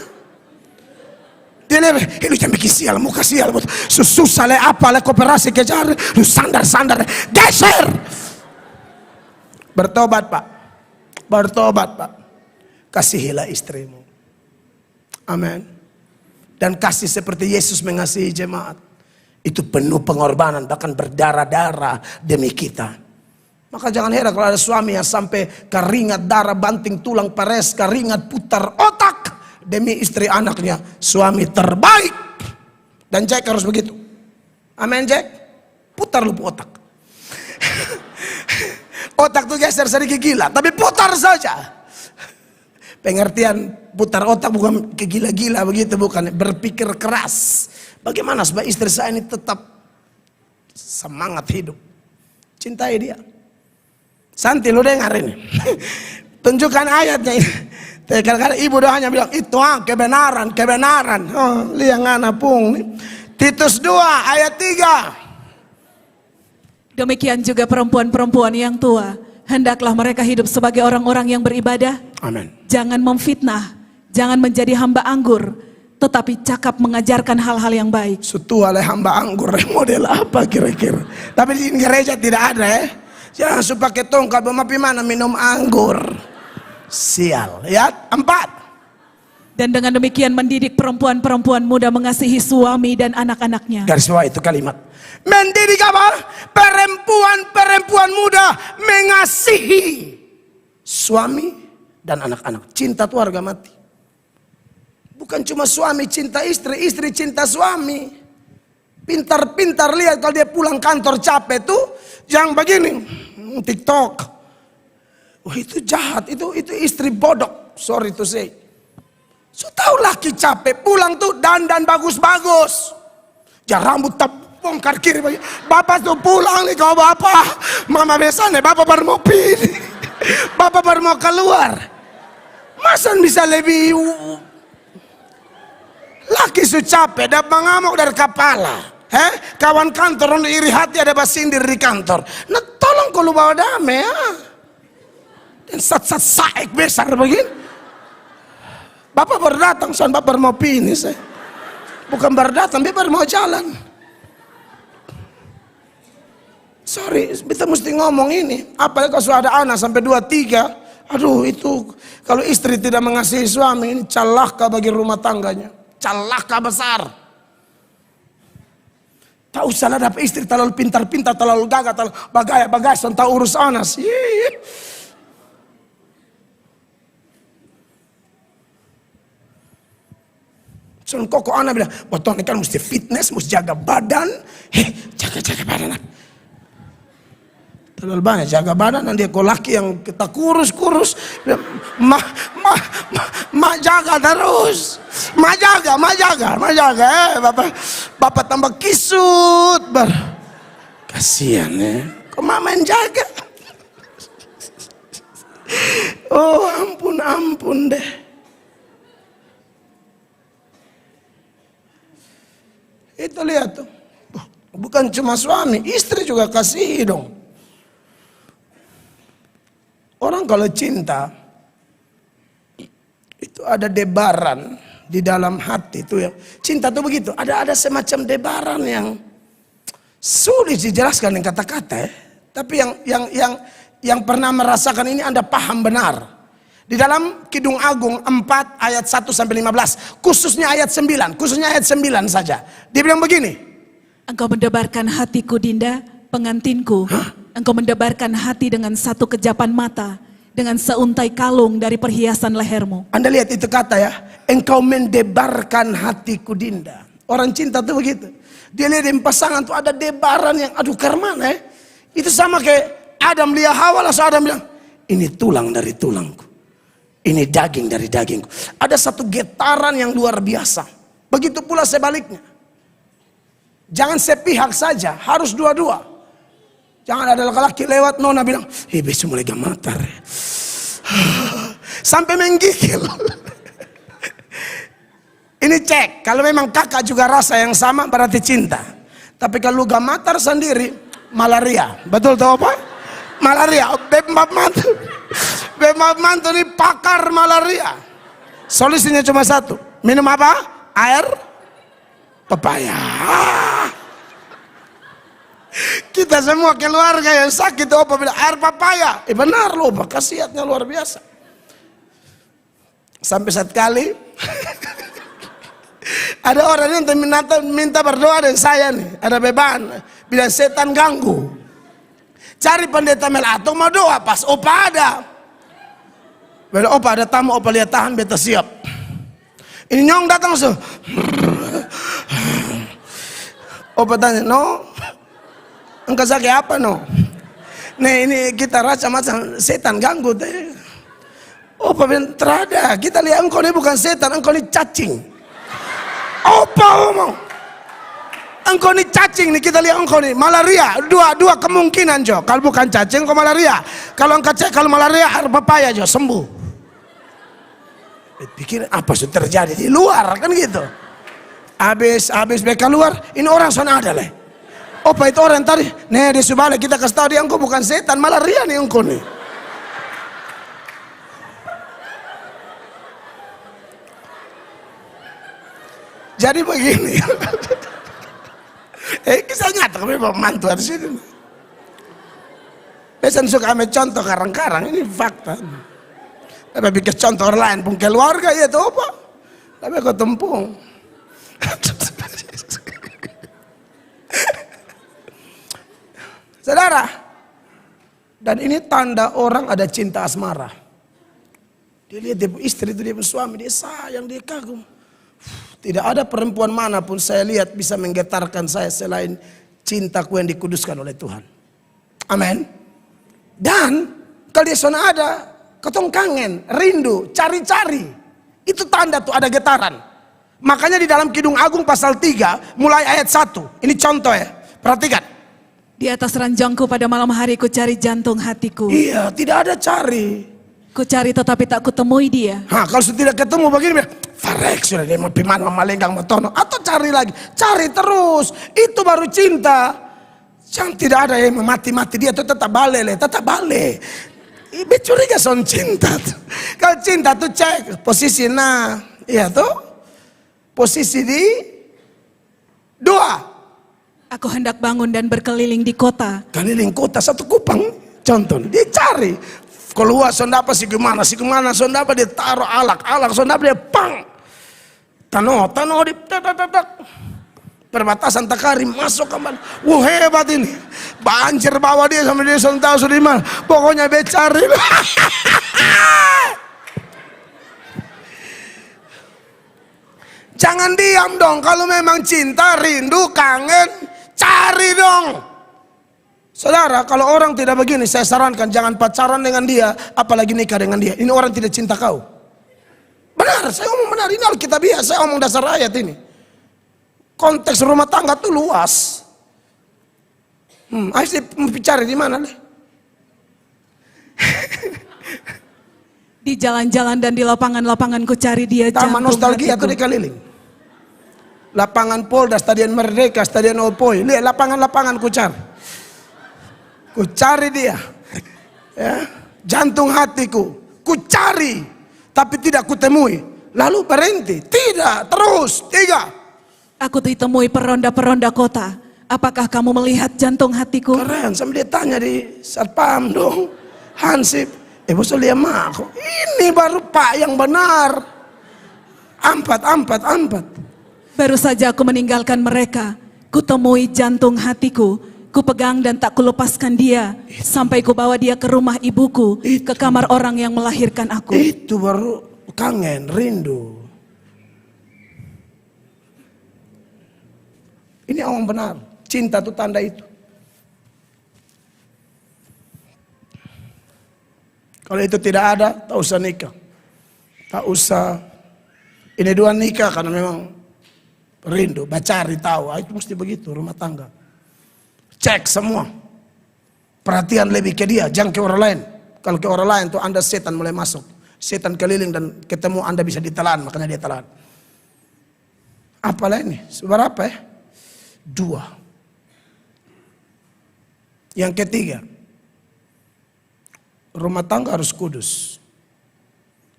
Dia lihat, lu jangan bikin sial, muka sial. Susah le apa le kooperasi kejar. Lu sandar, geser. Bertobat Pak. Bertobat Pak. Kasihilah istrimu. Amin. Dan kasih seperti Yesus mengasihi jemaat. Itu penuh pengorbanan, bahkan berdarah-darah demi kita. Maka jangan heran kalau ada suami yang sampai keringat darah, banting tulang pares, keringat putar otak demi istri anaknya. Suami terbaik. Dan Jack harus begitu. Amin Jack. Putar lu otak. Otak tuh geser sedikit gila, tapi putar saja. Pengertian putar otak bukan kegila-gila begitu, bukan. Berpikir keras. Bagaimana supaya istri saya ini tetap semangat hidup. Cintai dia. Santi lu dengar ini. Tunjukkan ayatnya ini. Kadang-kadang ibu doanya bilang itu kebenaran. Oh, liang anak pung. Titus 2 ayat 3. Demikian juga perempuan-perempuan yang tua, hendaklah mereka hidup sebagai orang-orang yang beribadah. Amin. Jangan memfitnah, jangan menjadi hamba anggur, tetapi cakap mengajarkan hal-hal yang baik. Sutua oleh hamba anggur, model apa kira-kira? Tapi di gereja tidak ada ya. Jangan suka pakai tongkat, mapi mana minum anggur. Sial. Ya, 4. Dan dengan demikian mendidik perempuan-perempuan muda mengasihi suami dan anak-anaknya. Garis bawah itu kalimat. Mendidik apa? Perempuan-perempuan muda mengasihi suami dan anak-anak. Cinta itu harga mati. Bukan cuma suami cinta istri, istri cinta suami. Pintar-pintar lihat kalau dia pulang kantor capek tuh, jangan begini, TikTok. Wah itu jahat, itu istri bodoh. Sorry to say. So tahu laki capek pulang tuh dandan bagus-bagus. Jangan rambut bongkar kiri. Bapak tuh pulang nih kau bapak. Mama biasanya bapak baru mau pilih. Bapak baru mau keluar. Masa bisa lebih laki su capek dan mengamuk dari kepala. Kawan kantor untuk iri hati ada basindir di kantor. Nah tolong kalau bawa damai ya. Dan sat-sat saik besar begini. Bapak baru datang, son bapak baru mau finish. Bukan baru datang, dia baru mau jalan. Sorry, kita mesti ngomong ini. Apalagi kalau sudah ada anak sampai 2, 3. Aduh itu kalau istri tidak mengasihi suami, ini celaka bagi rumah tangganya. Celaka besar. Tak usah lah dapat istri terlalu pintar-pintar, terlalu gagah, terlalu bagaya-bagaya, son tak urus anak. Son kok anak bilang, betul kan mesti fitness, mesti jaga badan. Jaga badan. Terlalu banyak jaga badan, dan dia kok laki yang kita kurus. Ma jaga terus. Ma jaga. Bapak tambah kisut. Kasihan ya. Kok mama yang jaga? Oh ampun deh. Itu lihat tuh. Bukan cuma suami, istri juga kasihi dong. Orang kalau cinta itu ada debaran di dalam hati itu ya. Cinta tuh begitu, ada semacam debaran yang sulit dijelaskan dengan kata-kata ya. Tapi yang pernah merasakan ini Anda paham benar. Di dalam Kidung Agung 4 ayat 1 sampai 15, khususnya ayat 9 saja. Dia bilang begini. Engkau mendebarkan hatiku Dinda, pengantinku. Engkau mendebarkan hati dengan satu kejapan mata, dengan seuntai kalung dari perhiasan lehermu. Anda lihat itu kata ya, engkau mendebarkan hatiku Dinda. Orang cinta tuh begitu. Dia lihat di pasangan tuh ada debaran yang aduh karmana ya. Itu sama kayak Adam lihat Hawa, langsung Adam bilang, ini tulang dari tulangku. Ini daging dari dagingku. Ada satu getaran yang luar biasa. Begitu pula sebaliknya. Jangan sepihak saja, harus dua-dua. Jangan ada laki-laki lewat, nona bilang, besok mulai gematar. Sampai menggigil. Ini cek, kalau memang kakak juga rasa yang sama berarti cinta. Tapi kalau gematar sendiri, malaria. Betul tuh apa? Malaria. Bebab mantu ini pakar malaria. Solusinya cuma satu. Minum apa? Air pepaya. Kita semua keluarga yang sakit apa bilang air pepaya. Benar loh, khasiatnya luar biasa. Sampai satu kali ada orang yang minta berdoa dengan saya nih. Ada beban, bilang setan ganggu. Cari pendeta Melato mau doa, pas opa ada. Bila opa ada tamu, opa lihat tahan, beta siap. Ini nyong datang so. Opa tanya, no? Engkau sakit apa no? Nah ini kita rasa macam setan ganggu. Opa bilang, terada. Kita lihat engkau ini bukan setan, engkau ini cacing. Opa ngomong, engkau ini cacing nih, kita lihat engkau ini malaria. Dua kemungkinan Jo. Kalau bukan cacing, engkau malaria. Kalau engkau cek, kalau malaria air pepaya Jo, sembuh. Pikir apa sudah terjadi di luar kan gitu. Habis mereka keluar, ini orang sana ada lah. Opa itu orang tadi, nih di Subale kita kasih tahu dia engkau bukan setan, malaria nih engkau nih. Jadi begini. Kisah nyata kami bawa mantu di sini. Biasanya suka ambil contoh karang-karang, ini fakta. Tapi bikin contoh orang lain pun keluarga ya itu apa? Tapi kau tempung. Saudara, dan ini tanda orang ada cinta asmara. Dia lihat dia istri itu, dia suami, dia sayang, dia kagum. Tidak ada perempuan manapun saya lihat bisa menggetarkan saya selain cintaku yang dikuduskan oleh Tuhan. Amin. Dan kalau dia sana ada, ketong kangen, rindu, cari-cari. Itu tanda tuh ada getaran. Makanya di dalam Kidung Agung pasal 3 mulai ayat 1. Ini contoh ya, perhatikan. Di atas ranjangku pada malam hari ku cari jantung hatiku. Iya, tidak ada cari. Ku cari tetapi tak kutemui dia. Kalau tidak ketemu begini, farek sudah dia mau piman malenggang matono. Atau cari lagi, cari terus. Itu baru cinta. Jangan tidak ada yang mati-mati dia tuh tetap balik, tetap balik. Ibu curiga son cinta tuh. Kalau cinta tuh cek posisi nah, iya tuh posisi di dua. Aku hendak bangun dan berkeliling di kota. Keliling kota satu Kupang, contoh dia cari. Keluar sondapa si gimana sondapa dia taruh alak sondapa dia pang. Tano di tak. Perbatasan Takari masuk kembali. Wah hebat ini. Banjir bawa dia sama dia tahu sudah di mana. Pokoknya dia cari. Jangan diam dong. Kalau memang cinta, rindu, kangen, cari dong. Saudara, kalau orang tidak begini, saya sarankan jangan pacaran dengan dia, apalagi nikah dengan dia. Ini orang tidak cinta kau. Benar, saya ngomong benar. Ini Alkitabiah, saya ngomong dasar ayat ini. Konteks rumah tangga tuh luas. Ayo cari di mana nih? Di jalan-jalan dan di lapangan-lapangan ku cari dia. Taman nostalgia tuh di Kaliling. Lapangan Polda, Stadion Merdeka, Stadion Opoi. Lihat lapangan-lapangan ku cari. Ku cari dia. Ya, jantung hatiku. Ku cari, tapi tidak kutemui. Lalu berhenti. Tidak, terus. 3. Aku ditemui peronda-peronda kota. Apakah kamu melihat jantung hatiku? Keren, sampai dia tanya di satpam dong. Hansip, bos lihat aku. Ini baru Pak yang benar. Ampat. Baru saja aku meninggalkan mereka. Kutemui jantung hatiku. Kupegang dan tak kulepaskan dia. Sampai kubawa dia ke rumah ibuku. Ke kamar orang yang melahirkan aku. Itu baru kangen, rindu. Ini orang benar. Cinta itu tanda itu. Kalau itu tidak ada, tak usah nikah. Tak usah. Ini dua nikah karena memang rindu, bacari tahu. Itu mesti begitu rumah tangga. Cek semua. Perhatian lebih ke dia, jangan ke orang lain. Kalau ke orang lain tuh Anda setan mulai masuk. Setan keliling dan ketemu Anda bisa ditelan, makanya dia telan. Apalah ini? Seberapa ya? 2. Yang ketiga, rumah tangga harus kudus.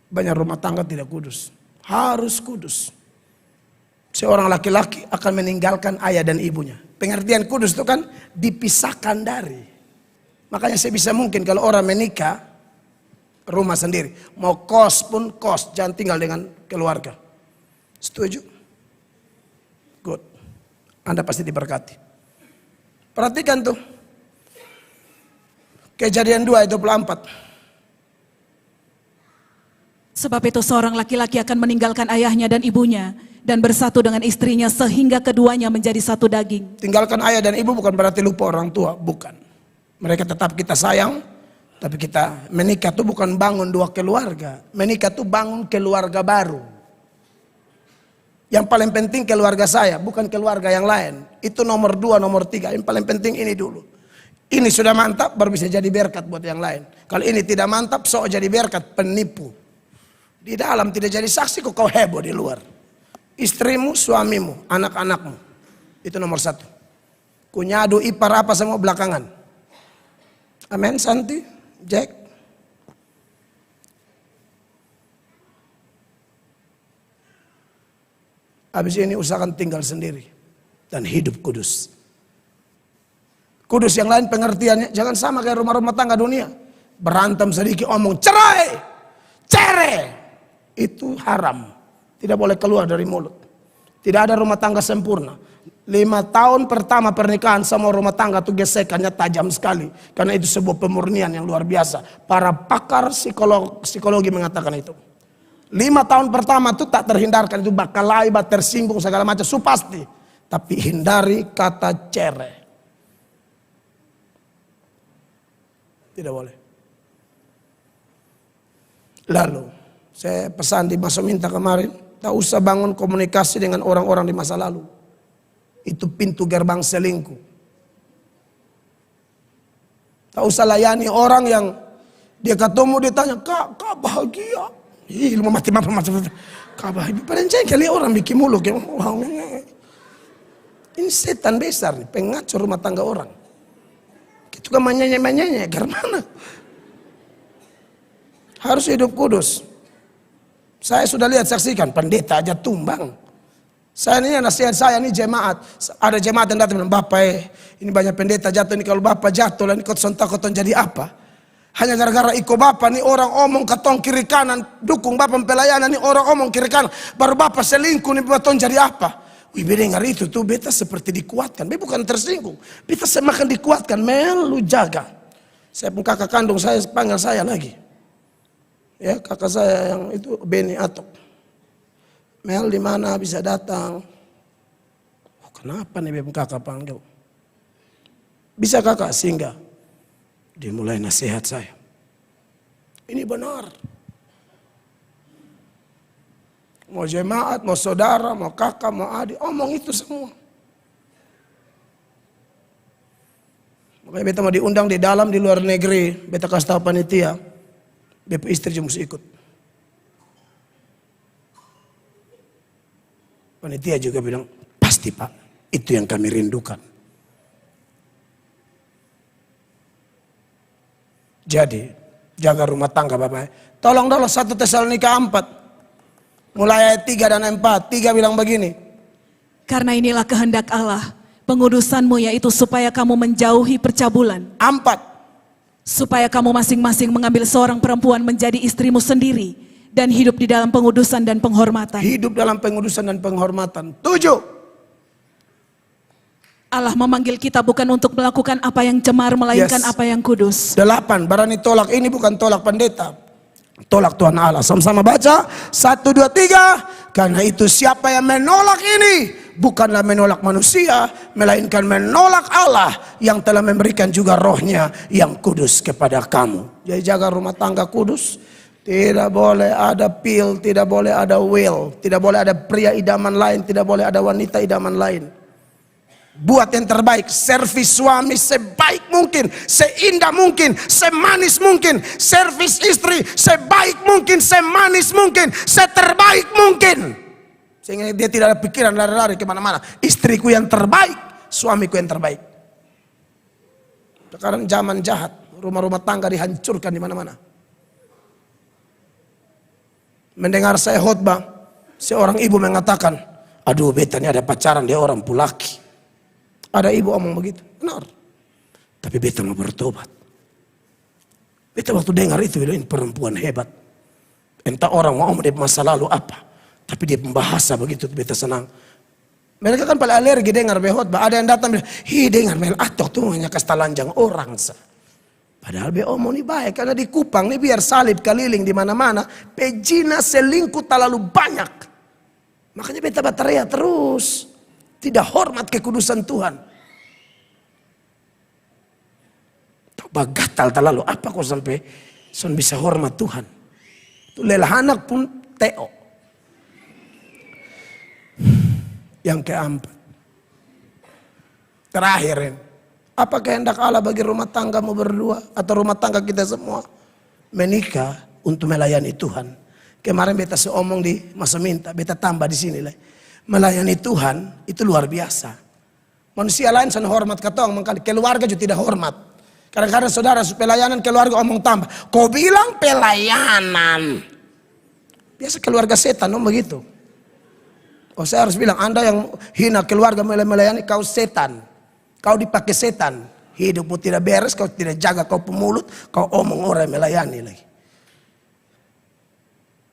Banyak rumah tangga tidak kudus. Harus kudus. Seorang laki-laki akan meninggalkan ayah dan ibunya. Pengertian kudus itu kan dipisahkan dari. Makanya sebisa mungkin kalau orang menikah, rumah sendiri. Mau kos pun kos, jangan tinggal dengan keluarga. Setuju? Good. Anda pasti diberkati. Perhatikan tuh. Kejadian 2:24. Sebab itu seorang laki-laki akan meninggalkan ayahnya dan ibunya dan bersatu dengan istrinya sehingga keduanya menjadi satu daging. Tinggalkan ayah dan ibu bukan berarti lupa orang tua, bukan. Mereka tetap kita sayang, tapi kita menikah itu bukan bangun dua keluarga. Menikah itu bangun keluarga baru. Yang paling penting keluarga saya, bukan keluarga yang lain. Itu nomor 2, nomor 3. Yang paling penting ini dulu. Ini sudah mantap, baru bisa jadi berkat buat yang lain. Kalau ini tidak mantap, sok jadi berkat, penipu. Di dalam tidak jadi saksi, kok kau heboh di luar. Istrimu, suamimu, anak-anakmu. Itu nomor 1. Kunyadu, ipar, apa semua belakangan. Amin, Santi, Jack. Habis ini usahakan tinggal sendiri. Dan hidup kudus. Kudus yang lain pengertiannya, jangan sama kayak rumah-rumah tangga dunia. Berantem sedikit, omong cerai, cerai. Itu haram. Tidak boleh keluar dari mulut. Tidak ada rumah tangga sempurna. 5 tahun pertama pernikahan semua rumah tangga itu gesekannya tajam sekali. Karena itu sebuah pemurnian yang luar biasa. Para pakar psikologi mengatakan itu. 5 tahun pertama itu tak terhindarkan. Itu bakal laibat, tersinggung segala macam. Itu pasti. Tapi hindari kata cerai. Tidak boleh. Lalu saya pesan di Mas Minta kemarin, tak usah bangun komunikasi dengan orang-orang di masa lalu. Itu pintu gerbang selingkuh. Tak usah layani orang yang dia ketemu, dia tanya, kak bahagia. Ih, lu mau mati. Kak bahagia. Padahal kali orang bikin mulu. Ini setan besar, pengacau rumah tangga orang. Itu kan menyanyi, karena harus hidup kudus. Saya sudah lihat, saksikan, pendeta aja tumbang. Saya ini nasihat saya, ini jemaat. Ada jemaat yang datang bilang, Bapak ini banyak pendeta jatuh, ini kalau Bapak jatuh, lah ini koton jadi apa? Hanya gara-gara ikut Bapak, nih orang omong katong kiri kanan, dukung Bapak pelayanan, nih orang omong kiri kanan, baru Bapak selingkuh, nih Bapak jadi apa? Wih, dengar itu tuh, beta seperti dikuatkan. Beta bukan tersinggung, beta semakin dikuatkan, lu jaga. Saya pun kakak kandung saya panggil saya lagi. Ya, kakak saya yang itu Beni Atok. Mel di mana bisa datang? Oh, kenapa nih beb kakak panggil? Bisa kakak singgah? Dia mulai nasihat saya. Ini benar. Mau jemaat, mau saudara, mau kakak, mau adik, omong itu semua. Makanya beta mau diundang di dalam, di luar negeri. Beta kasih tahu panitia. Beta istri juga mesti ikut. Panitia juga bilang, pasti Pak, itu yang kami rindukan. Jadi, jaga rumah tangga Bapak. Tolong 1 Tesalonika 4. Mulai ayat 3 dan 4. 3 bilang begini. Karena inilah kehendak Allah, pengudusanmu yaitu supaya kamu menjauhi percabulan. 4. Supaya kamu masing-masing mengambil seorang perempuan menjadi istrimu sendiri dan hidup di dalam pengudusan dan penghormatan. Hidup dalam pengudusan dan penghormatan. 7. Allah memanggil kita bukan untuk melakukan apa yang cemar, melainkan apa yang kudus. 8. Barani tolak ini bukan tolak pendeta. Tolak Tuhan Allah. Sama-sama baca. 1, 2, 3. Karena itu siapa yang menolak ini bukanlah menolak manusia, melainkan menolak Allah yang telah memberikan juga rohnya yang kudus kepada kamu. Jadi jaga rumah tangga kudus. Tidak boleh ada pil, tidak boleh ada will, tidak boleh ada pria idaman lain, tidak boleh ada wanita idaman lain. Buat yang terbaik, servis suami sebaik mungkin, seindah mungkin, semanis mungkin. Servis istri sebaik mungkin, semanis mungkin, seterbaik mungkin. Sehingga dia tidak ada pikiran lari-lari kemana-mana. Istriku yang terbaik, suamiku yang terbaik. Sekarang zaman jahat, rumah-rumah tangga dihancurkan di mana-mana. Mendengar saya khotbah, seorang ibu mengatakan, aduh beta ini ada pacaran, dia orang Pulaki. Ada ibu omong begitu, benar. Tapi beta mau bertobat. Beta waktu dengar itu, ini perempuan hebat. Entah orang mau dia masa lalu apa. Tapi dia pembahasa begitu, beta senang. Mereka kan paling alergi dengar khotbah. Ada yang datang bilang, dengar mel atok tuh hanya kastalanjang orang. Padahal be omong ini baik, karena di Kupang ini biar salib keliling di mana-mana. Pejina selingkuh terlalu banyak. Makanya beta bateria terus. Tidak hormat kekudusan Tuhan. Tak gatal terlalu. Apa kau sampai bisa hormat Tuhan? Itu lelah anak pun teo. Yang keempat. Terakhir ini. Apa kehendak Allah bagi rumah tanggamu berdua? Atau rumah tangga kita semua? Menikah untuk melayani Tuhan. Kemarin beta seomong di masa minta. Beta tambah di sini lah. Melayani Tuhan itu luar biasa. Manusia lain sana hormat katong, keluarga juga tidak hormat. Kadang-kadang saudara pelayanan keluarga omong tambah. Kau bilang pelayanan. Biasa keluarga setan begitu. Oh saya harus bilang, Anda yang hina keluarga melayani, kau setan. Kau dipakai setan. Hidupmu tidak beres, kau tidak jaga, kau pemulut, kau omong orang melayani lagi.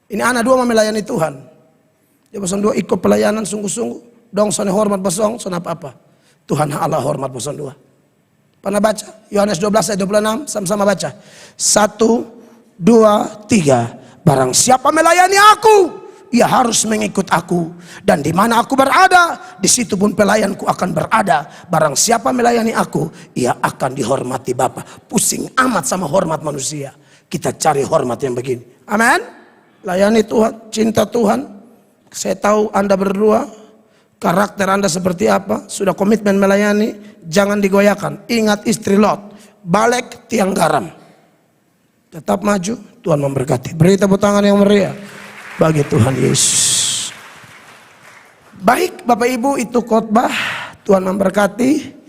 Ini anak dua melayani Tuhan. Dia bosan dua ikut pelayanan sungguh-sungguh. Dong sana hormat bosong, sana apa-apa. Tuhan Allah hormat bosan dua. Pernah baca? Yohanes 12 ayat 26, sama-sama baca. 1, 2, 3. Barang siapa melayani aku, ia harus mengikut aku. Dan di mana aku berada, di situ pun pelayanku akan berada. Barang siapa melayani aku, ia akan dihormati Bapa. Pusing amat sama hormat manusia. Kita cari hormat yang begini. Amin. Layani Tuhan, cinta Tuhan. Saya tahu Anda berdua, karakter Anda seperti apa, sudah komitmen melayani, jangan digoyahkan. Ingat istri Lot, balik tiang garam. Tetap maju, Tuhan memberkati. Beri tepuk tangan yang meriah bagi Tuhan Yesus. Baik Bapak Ibu, itu khotbah. Tuhan memberkati.